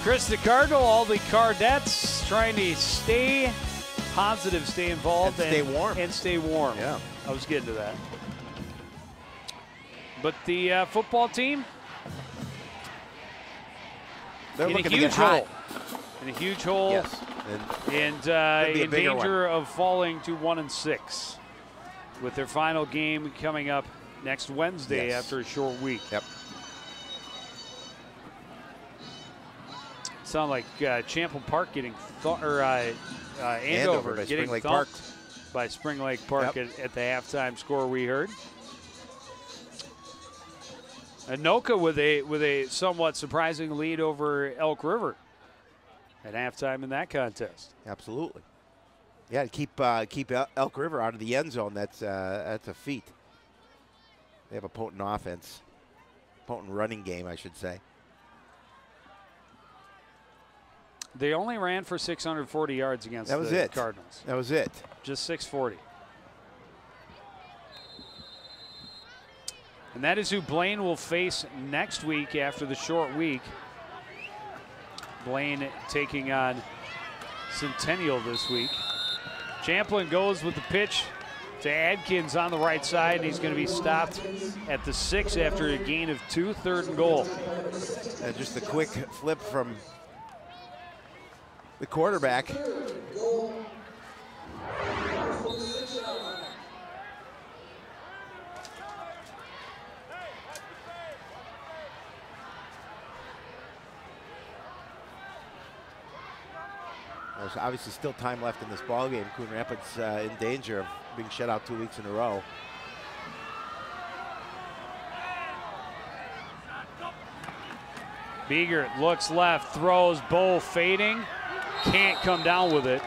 Chris the Cardinal, all the Cardettes trying to stay positive, stay involved, and stay warm. And stay warm. Yeah. I was getting to that. But the football team, they're in looking a huge to get hot. hole. In a huge hole. Yes. And be a in bigger danger of falling to 1-6 with their final game coming up next Wednesday after a short week. Yep. Sound like Champlin Park getting Andover by getting Spring Lake thumped Park. by Spring Lake Park at the halftime score we heard. Anoka with a somewhat surprising lead over Elk River at halftime in that contest. Absolutely. Yeah, to keep Elk River out of the end zone. That's a feat. They have a potent offense. potent running game, I should say. They only ran for 640 yards against the Cardinals. That was it. Just 640. And that is who Blaine will face next week after the short week. Blaine taking on Centennial this week. Champlin goes with the pitch to Adkins on the right side, and he's going to be stopped at the 6 after a gain of 2, 3rd and goal. And just a quick flip from the quarterback. There's obviously still time left in this ball game. Coon Rapids in danger of being shut out 2 weeks in a row. Biegert looks left, throws, Bow fading, can't come down with it.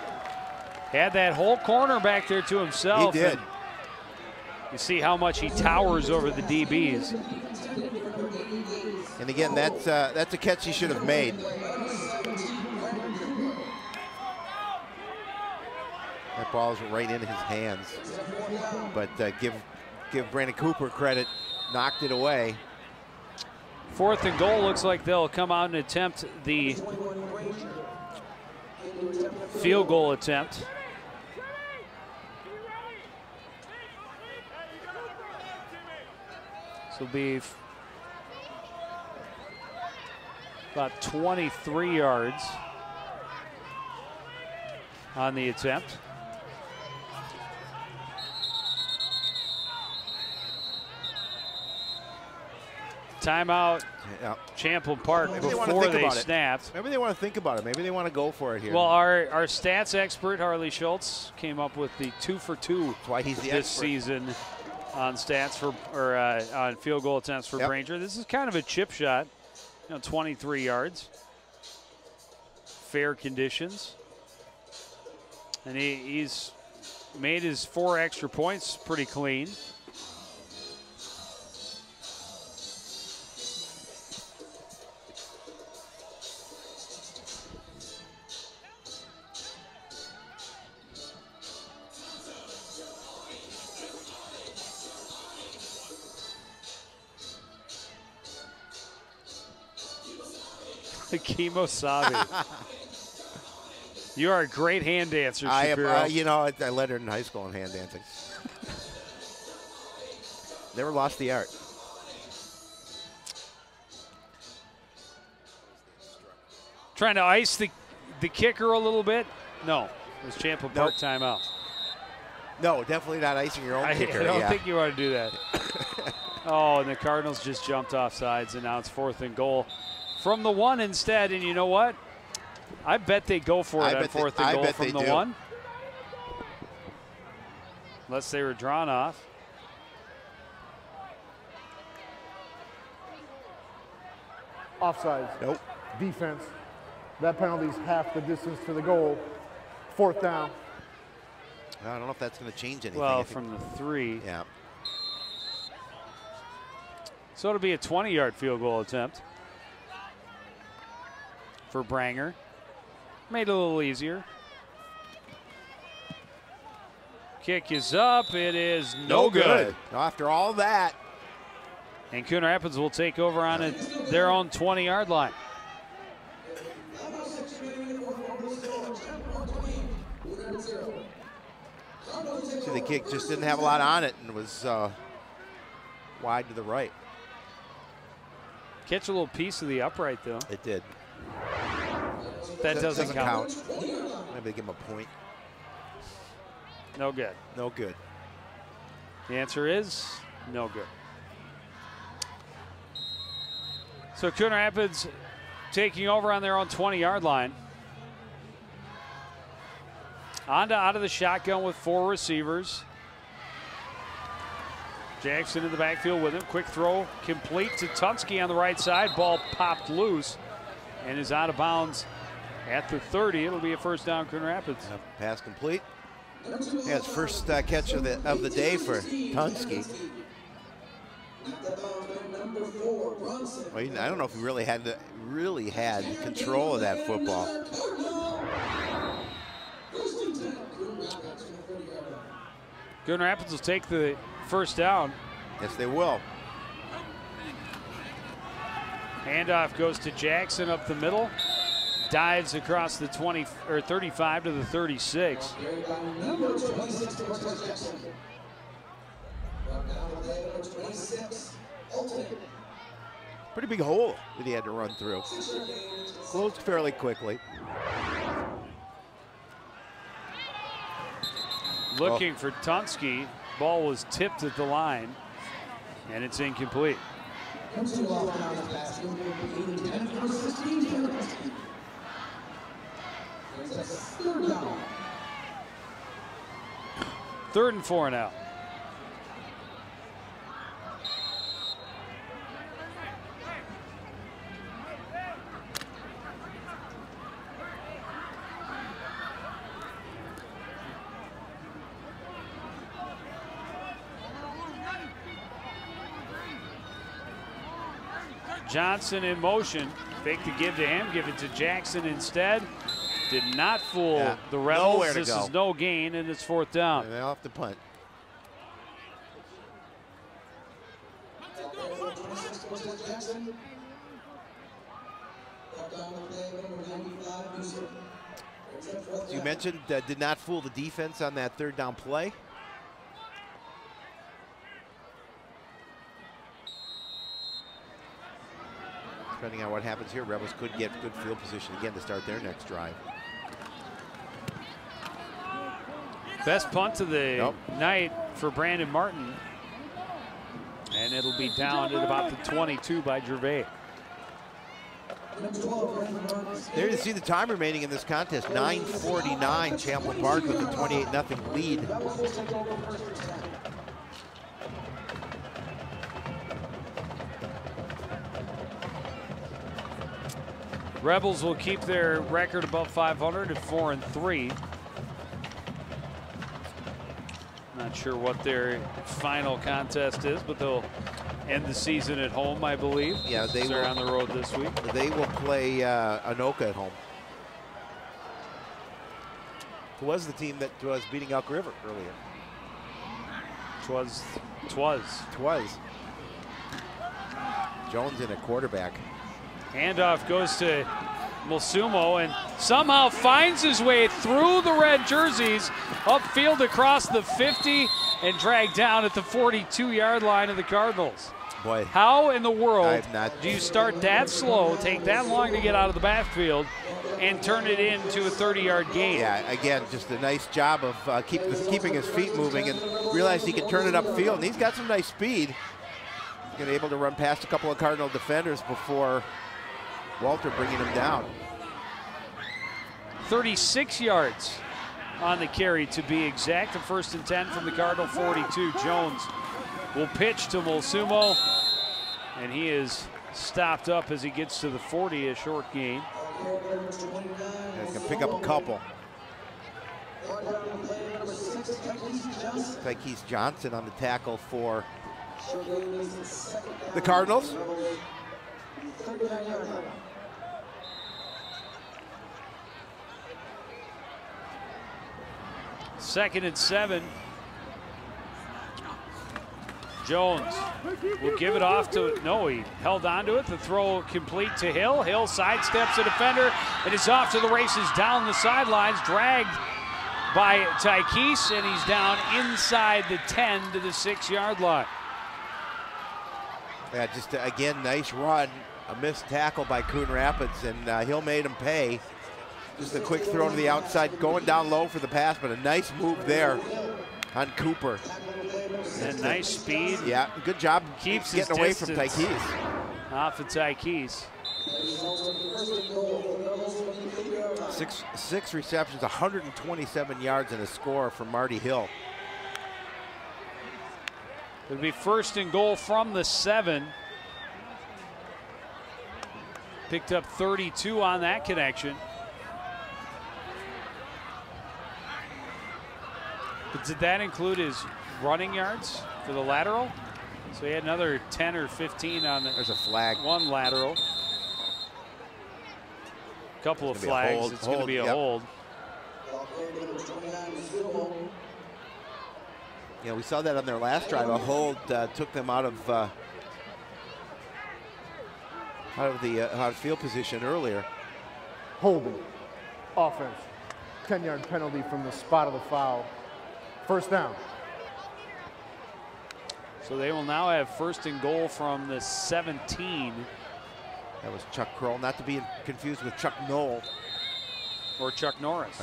Had that whole corner back there to himself. He did. You see how much he towers over the DBs. And again, that's a catch he should have made. That ball's right in his hands. But give Brandon Cooper credit, knocked it away. 4th and goal, looks like they'll come out and attempt the field goal attempt. This will be about 23 yards on the attempt. Timeout, Champlin Park, before they snapped. Maybe they want to think about it. Maybe they want to go for it here. Well, our stats expert, Harley Schultz, came up with the 2 for 2 That's why he's the this expert. season on stats for, or on field goal attempts for Branger. This is kind of a chip shot, 23 yards. Fair conditions. And he's made his 4 extra points pretty clean. Kimo Sabe. You are a great hand dancer, Shapiro. I am. I led her in high school in hand dancing. Never lost the art. Trying to ice the kicker a little bit. No, it was Champlin Park timeout. No, definitely not icing your own kicker. I don't think you want to do that. Oh, and the Cardinals just jumped off sides, and now it's 4th and goal from the 1 instead. And you know what? I bet they go for it on 4th and goal from the 1. Unless they were drawn off. Offsides. Nope. Defense. That penalty's half the distance to the goal. 4th down. I don't know if that's going to change anything. Well, from the 3. Yeah. So it'll be a 20-yard field goal attempt for Branger. Made it a little easier. Kick is up. It is no good. After all that. And Coon Rapids will take over on their own 20-yard line. See, the kick just didn't have a lot on it and was wide to the right. Catch a little piece of the upright, though. It did. That doesn't count. Maybe they give him a point. No good. No good. The answer is no good. So Coon Rapids taking over on their own 20-yard line. Out of the shotgun with 4 receivers. Jackson in the backfield with him. Quick throw complete to Tunsky on the right side. Ball popped loose and is out of bounds at the 30. It'll be a first down, Coon Rapids. Pass complete. Yeah, it's first catch of the day for Tunsky. Well, I don't know if he really had control of that football. Coon Rapids will take the first down. Yes, they will. Handoff goes to Jackson up the middle. Dives across the 35 to the 36. Pretty big hole that he had to run through. Closed fairly quickly. Looking for Tunsky. Ball was tipped at the line, and it's incomplete. Third and 4 now. Johnson in motion. Fake to give to him. Give it to Jackson instead. Did not fool the Rebels. Nowhere to this go. is no gain, and it's 4th down. And they'll have to punt. As you mentioned, did not fool the defense on that 3rd down play. Depending on what happens here, Rebels could get good field position again to start their next drive. Best punt of the night for Brandon Martin. And it'll be down at about the 22 by Gervais. There you see the time remaining in this contest. 9:49, Champlin Park with a 28-0 lead. Rebels will keep their record above 500 at 4-3. Not sure what their final contest is, but they'll end the season at home, I believe. Yeah, they're on the road this week. They will play Anoka at home. Who was the team that was beating Elk River earlier? Twas. Jones in a quarterback. Handoff goes to Mulsumo and somehow finds his way through the red jerseys, upfield across the 50 and dragged down at the 42-yard line of the Cardinals. Boy, how in the world do you start that slow, take that long to get out of the backfield, and turn it into a 30-yard gain? Yeah, again, just a nice job of keeping his feet moving and realized he could turn it upfield. And he's got some nice speed. He's going to be able to run past a couple of Cardinal defenders before Walter bringing him down. 36 yards on the carry to be exact. A 1st and 10 from the Cardinal 42. Jones will pitch to Mulsumo, and he is stopped up as he gets to the 40, a short gain. Yeah, he can pick up a couple. Tykees Johnson on the tackle for the Cardinals. 2nd and 7. Jones will give it off to, no, he held on to it. The throw complete to Hill. Hill sidesteps a defender and is off to the races down the sidelines, dragged by Tykees, and he's down inside the 10 to the 6-yard line. Yeah, just again, nice run. A missed tackle by Coon Rapids, and Hill made him pay. Just a quick throw to the outside, going down low for the pass, but a nice move there on Cooper. And nice speed. Yeah, good job Keeps getting away from Tykees. Off of Tykees. Six receptions, 127 yards, and a score for Marty Hill. It'll be 1st and goal from the 7. Picked up 32 on that connection. But did that include his running yards for the lateral? So he had another 10 or 15 on the. There's a flag. One lateral. Couple of flags. It's going to be a hold. Yeah, we saw that on their last drive. A hold took them out of field position earlier. Holding. Offense. 10-yard penalty from the spot of the foul. First down. So they will now have first and goal from the 17. That was Chuck Kroll, not to be confused with Chuck Knoll. Or Chuck Norris.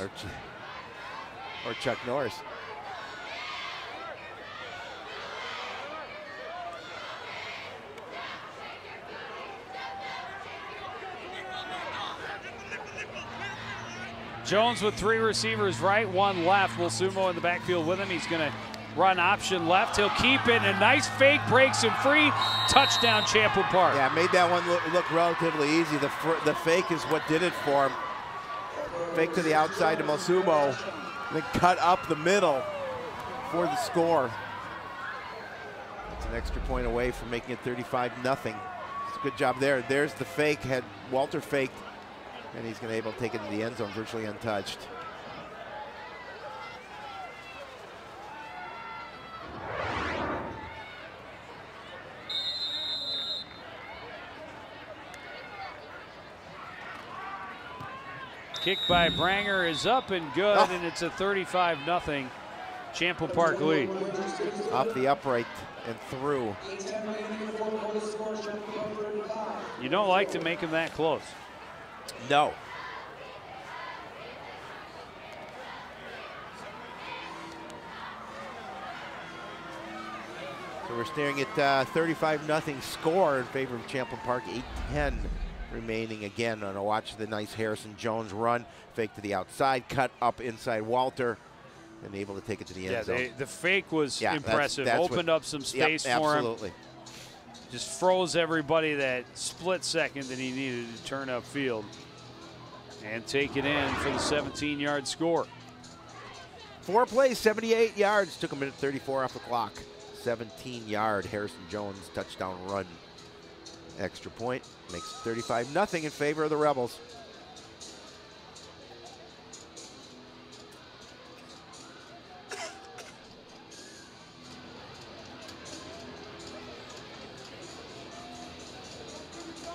Or Chuck Norris. Jones with 3 receivers right, 1 left. Wilsumo in the backfield with him. He's going to run option left. He'll keep it. A nice fake, breaks him free. Touchdown, Champlin Park. Yeah, made that one look relatively easy. The fake is what did it for him. Fake to the outside to Wilsumo. Then cut up the middle for the score. It's an extra point away from making it 35-0. It's a good job there. There's the fake. Had Walter faked. And he's going to be able to take it to the end zone virtually untouched. Kick by Branger is up and good, and it's a 35-0 Champlin Park lead. Off the upright and through. You don't like to make them that close. No. So we're staring at 35-0 score in favor of Champlin Park. 8:10 remaining. Again, on a watch the nice Harrison Jones run. Fake to the outside, cut up inside Walter, and able to take it to the end zone. The fake was impressive. Opened up some space for him. Absolutely. Just froze everybody that split second that he needed to turn upfield and take it in for the 17-yard score. 4 plays, 78 yards. Took a minute 34 off the clock. 17-yard Harrison Jones touchdown run. Extra point makes it 35-0 in favor of the Rebels.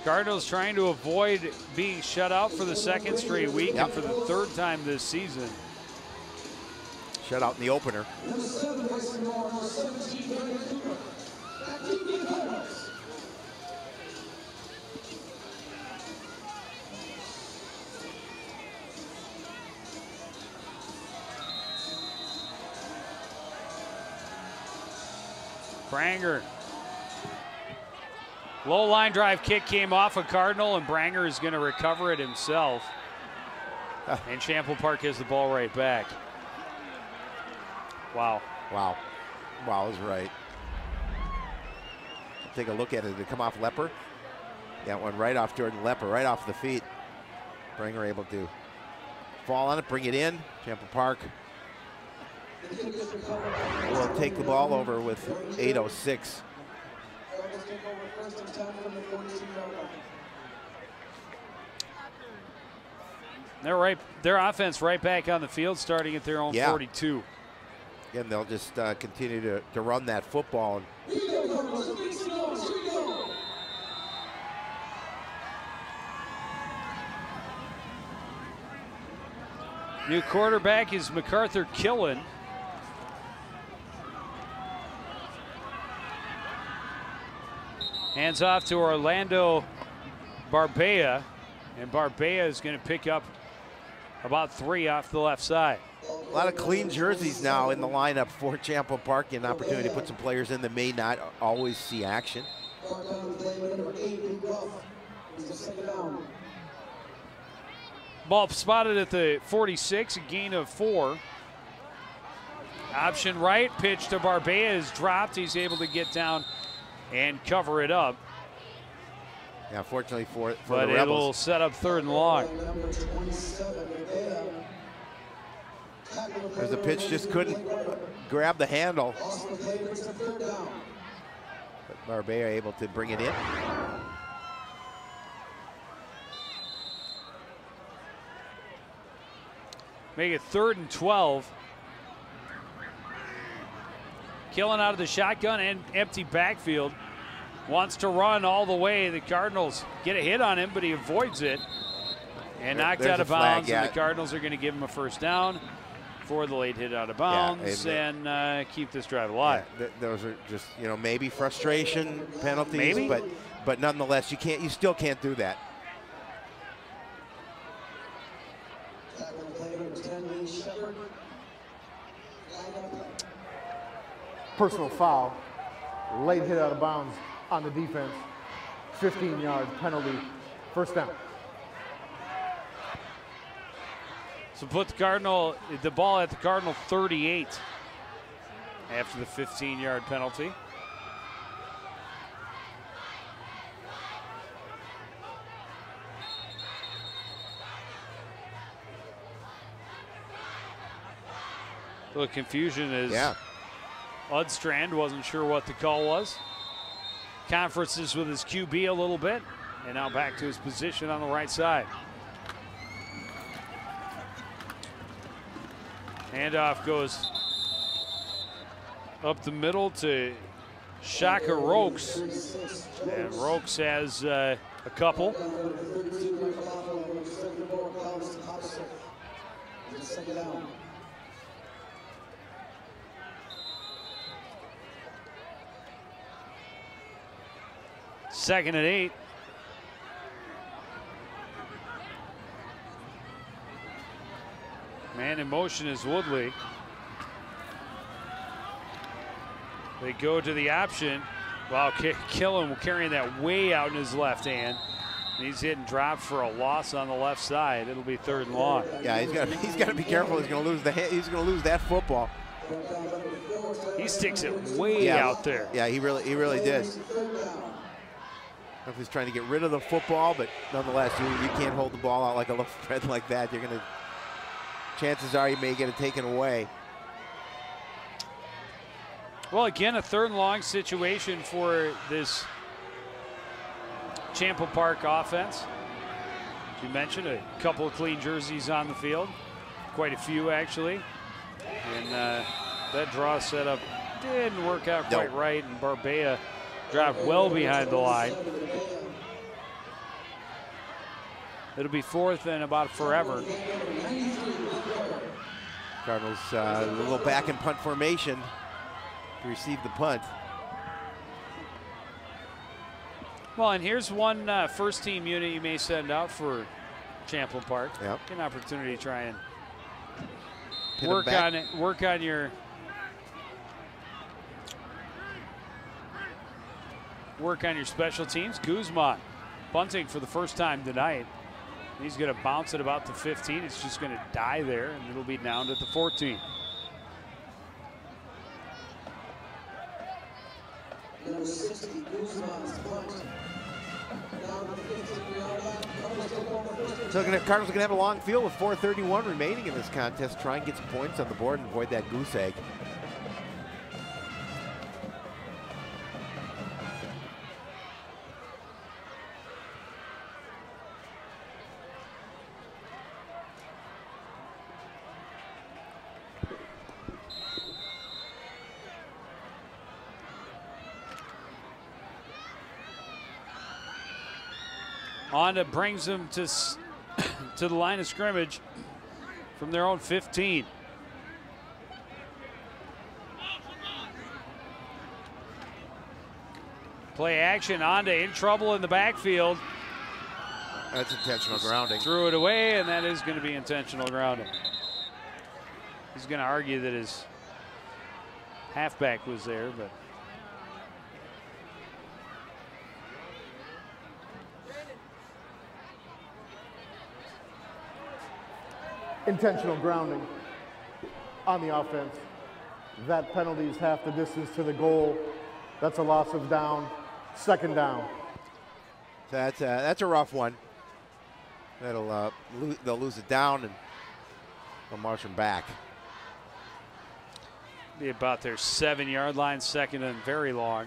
Cardinals trying to avoid being shut out for the 2nd straight week and for the 3rd time this season. Shut out in the opener. Branger. Low line drive kick came off a Cardinal, and Branger is going to recover it himself. And Champlin Park has the ball right back. Wow. Wow. Wow is right. Take a look at it. Did it come off Lepper? That one right off Jordan Lepper, right off the feet. Branger able to fall on it, bring it in. Champlin Park will take the ball over with 8:06. Their offense right back on the field, starting at their own 42. Again, they'll just continue to run that football. New quarterback is MacArthur Killen. Hands off to Orlando Barbea, and Barbea is going to pick up about 3 off the left side. A lot of clean jerseys now in the lineup for Champlin Park. An opportunity to put some players in that may not always see action. Ball spotted at the 46, a gain of 4. Option right, pitch to Barbea is dropped. He's able to get down and cover it up. Yeah, fortunately for but the Rebels. It'll set up 3rd and long. As the pitch just couldn't grab the handle. But Barbera able to bring it in. Make it 3rd and 12. Killing out of the shotgun and empty backfield. Wants to run all the way. The Cardinals get a hit on him, but he avoids it. And knocked out of bounds, and the Cardinals are going to give him a first down for the late hit out of bounds and keep this drive alive. Yeah, those are just, you know, maybe frustration penalties, maybe? but nonetheless, you still can't do that. Personal foul, late hit out of bounds on the defense, 15-yard penalty, first down. So put the ball at the Cardinal 38 after the 15-yard penalty. A little confusion is Udstrand wasn't sure what the call was. Conferences with his QB a little bit, and now back to his position on the right side. Handoff goes up the middle to Shaka Rokes. And Rokes has a couple. Second and 8. Man in motion is Woodley. They go to the option. Wow, Killen carrying that way out in his left hand. He's hit and dropped for a loss on the left side. It'll be 3rd and long. Yeah, he's got to be careful. He's going to lose he's going to lose that football. He sticks it way out there. Yeah, he really did. If he's trying to get rid of the football, but nonetheless, you can't hold the ball out like a loaf of bread like that. You're going to, chances are you may get it taken away. Well, again, a 3rd and long situation for this Champlin Park offense. As you mentioned, a couple of clean jerseys on the field. Quite a few, actually. And that draw setup didn't work out quite right, and Barbea dropped well behind the line. It'll be 4th and about forever. Cardinals a little back and punt formation to receive the punt. Well, and here's one first team unit you may send out for Champlin Park. Yep. An opportunity to try and Pin work on it. Work on your special teams. Guzman bunting for the first time tonight. He's going to bounce at about the 15. It's just going to die there, and it'll be down at the 14. Number 60, Guzman's punt. So Cardinals are going to have a long field with 4:31 remaining in this contest. Try and get some points on the board and avoid that goose egg. Honda brings them to the line of scrimmage from their own 15. Play action, Honda in trouble in the backfield. That's intentional grounding. Threw it away, and that is going to be intentional grounding. He's going to argue that his halfback was there, but intentional grounding on the offense. That penalty is half the distance to the goal. That's a loss of down, 2nd down. So that's a rough one. They'll lose it down and they'll march them back. Be about their 7-yard line, 2nd and very long.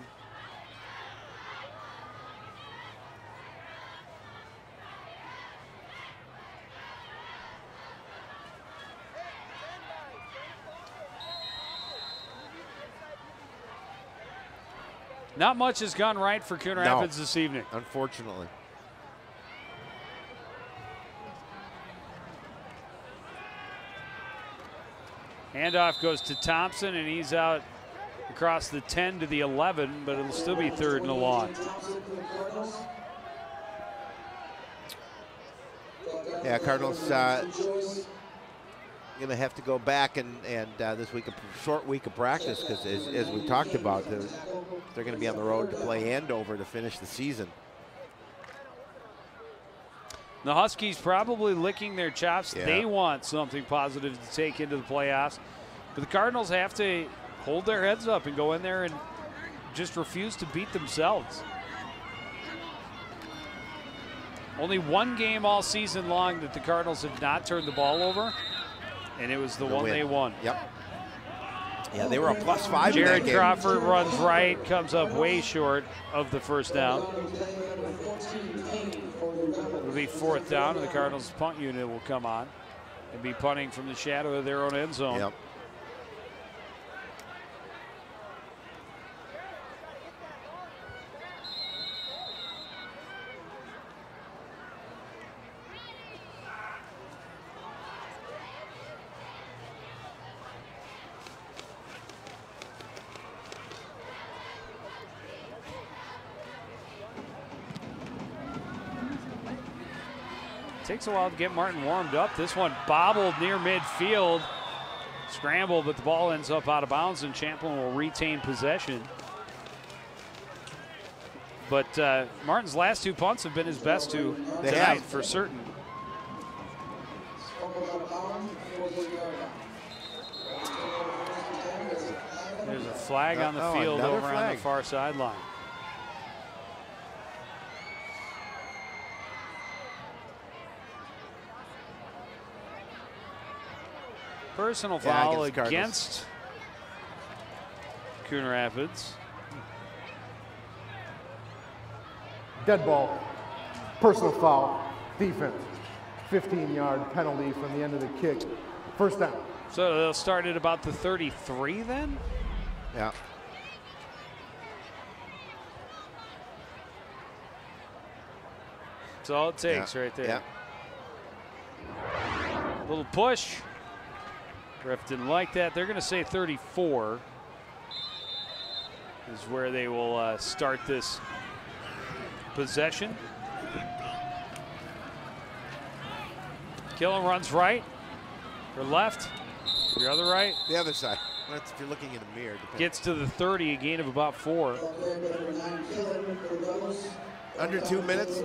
Not much has gone right for Coon Rapids this evening. Unfortunately. Handoff goes to Thompson, and he's out across the 10 to the 11, but it'll still be 3rd and a long. Yeah, Cardinals going to have to go back and this week, a short week of practice, because as we talked about, they're going to be on the road to play Andover to finish the season. The Huskies probably licking their chops. Yeah. They want something positive to take into the playoffs. But the Cardinals have to hold their heads up and go in there and just refuse to beat themselves. Only one game all season long that the Cardinals have not turned the ball over, and it was the one they won. Yep. Yeah, they were a +5 Jared in that game. Crawford runs right, comes up way short of the first down. It'll be 4th down, and the Cardinals' punt unit will come on and be punting from the shadow of their own end zone. Yep. Takes a while to get Martin warmed up. This one bobbled near midfield. Scramble, but the ball ends up out of bounds, and Champlin will retain possession. But Martin's last 2 punts have been his best 2 tonight for certain. There's a flag on the field over on the far sideline. Personal foul against Coon Rapids. Dead ball, personal foul, defense, 15-yard penalty from the end of the kick, 1st down. So they'll start at about the 33 then? Yeah. That's all it takes right there. Yeah. Little push. Ref didn't like that. They're going to say 34 is where they will start this possession. Killen runs right or left. Your other right. The other side. That's if you're looking in a mirror. Gets to the 30, a gain of about 4. Under 2 minutes.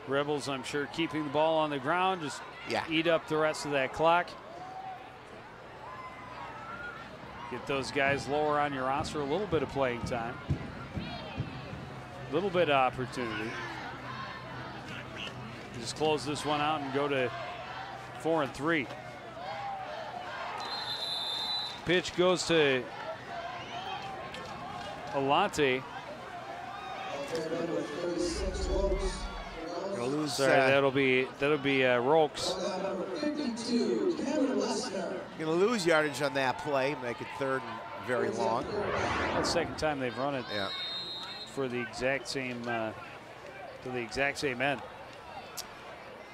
Rebels, I'm sure, keeping the ball on the ground, just eat up the rest of that clock. Get those guys lower on your roster, a little bit of playing time, a little bit of opportunity. Just close this one out and go to 4 and 3. Pitch goes to Alante. Sorry, that'll be Rokes. Going to lose yardage on that play, make it 3rd and very long. That's the 2nd time they've run it. Yeah. For the exact same end.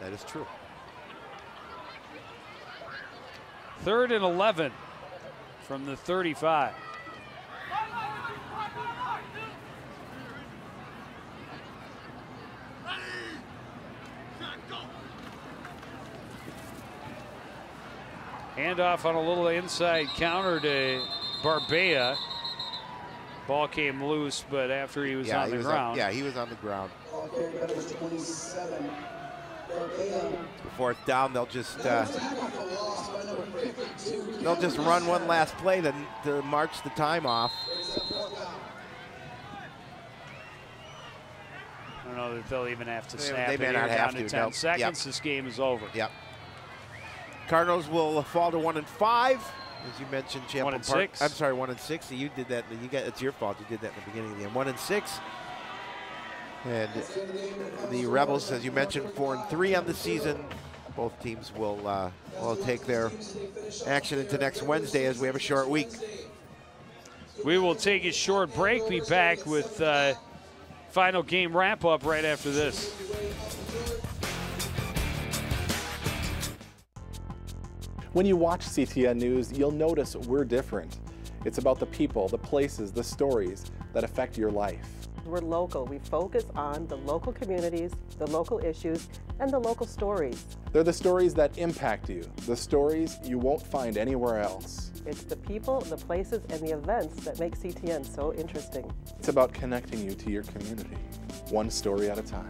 That is true. 3rd and 11 from the 35. Handoff on a little inside counter to Barbea. Ball came loose, but after he was on the ground. He was on the ground. 4th down, they'll just run one last play to march the time off. I don't know that they'll even have to snap. They may not have to. 10 seconds. This game is over. Yep. Cardinals will fall to 1 and 5. As you mentioned, Champlin 1-6. Park. I'm sorry, 1-6. You did that. It's your fault. You did that in the beginning of the game. 1-6. And the Rebels, as you mentioned, 4-3 on the season. Both teams will take their action into next Wednesday as we have a short week. We will take a short break. Be back with final game wrap-up right after this. When you watch CTN News, you'll notice we're different. It's about the people, the places, the stories that affect your life. We're local. We focus on the local communities, the local issues, and the local stories. They're the stories that impact you, the stories you won't find anywhere else. It's the people, the places, and the events that make CTN so interesting. It's about connecting you to your community, one story at a time.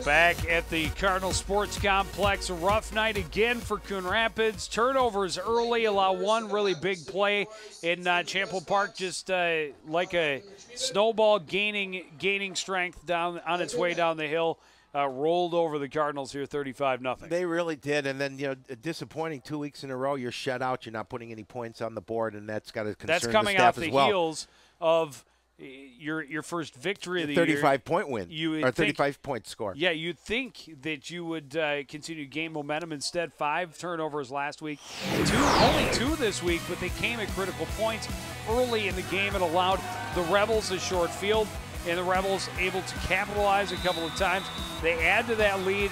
Back at the Cardinal Sports Complex, a rough night again for Coon Rapids. Turnovers early, allow one really big play in Champlin Park, just like a snowball gaining strength down on its way down the hill. Rolled over the Cardinals here, 35-0. They really did, and then disappointing 2 weeks in a row. You're shut out. You're not putting any points on the board, and that's got to concern the staff as well. That's coming off the heels of your first victory of the 35-point win, or 35-point score. Yeah, you'd think that you would continue to gain momentum. Instead, 5 turnovers last week. Only 2 this week, but they came at critical points early in the game. It allowed the Rebels a short field, and the Rebels able to capitalize a couple of times. They add to that lead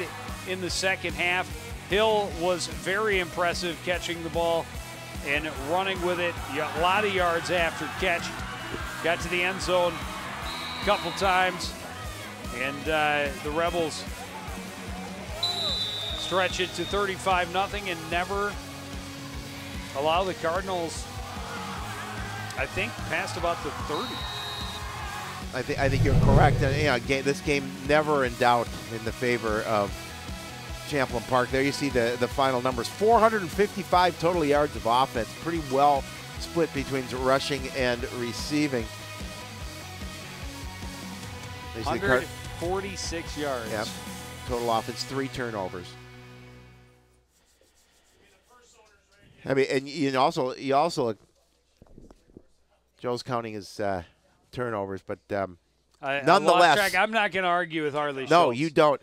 in the second half. Hill was very impressive catching the ball and running with it. A lot of yards after catch. Got to the end zone a couple times, and the Rebels stretch it to 35-0 and never allow the Cardinals, I think, past about the 30. I think you're correct. This game never in doubt in the favor of Champlin Park. There you see the final numbers. 455 total yards of offense. Pretty well split between rushing and receiving. 146 yards. Yep. Total offense, 3 turnovers. I mean, and you also Joe's counting his turnovers, but nonetheless, I'm not going to argue with Harley. No, Schultz. you don't.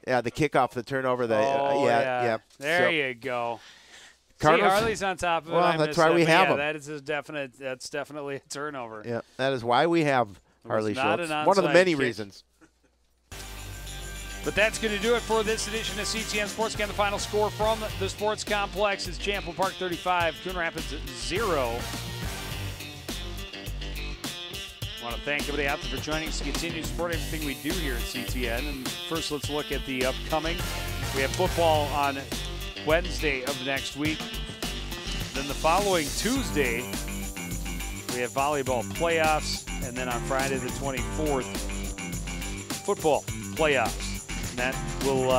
Yeah, the kickoff, the turnover. Yeah. There you go. Cardinals, see, Harley's on top of it. Well, that's why we have him. That's definitely a turnover. Yeah, that is why we have Harley Schultz. One of the many reasons. But that's going to do it for this edition of CTN Sports. Again, the final score from the Sports Complex is Champlin Park 35, Coon Rapids 0. I want to thank everybody out there for joining us to continue supporting everything we do here at CTN. And first, let's look at the upcoming. We have football on Wednesday of next week. Then the following Tuesday, we have volleyball playoffs. And then on Friday the 24th, football playoffs. And that will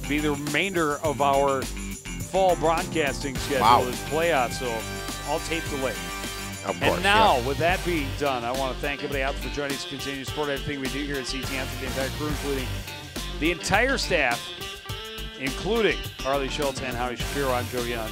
be the remainder of our fall broadcasting schedule is playoffs. So all tape delayed. Of course, and now, with that being done, I want to thank everybody out there for joining us to continue to support everything we do here at CTN, for the entire crew, including the entire staff, including Harley Schultz and Howie Shapiro. I'm Joe Young.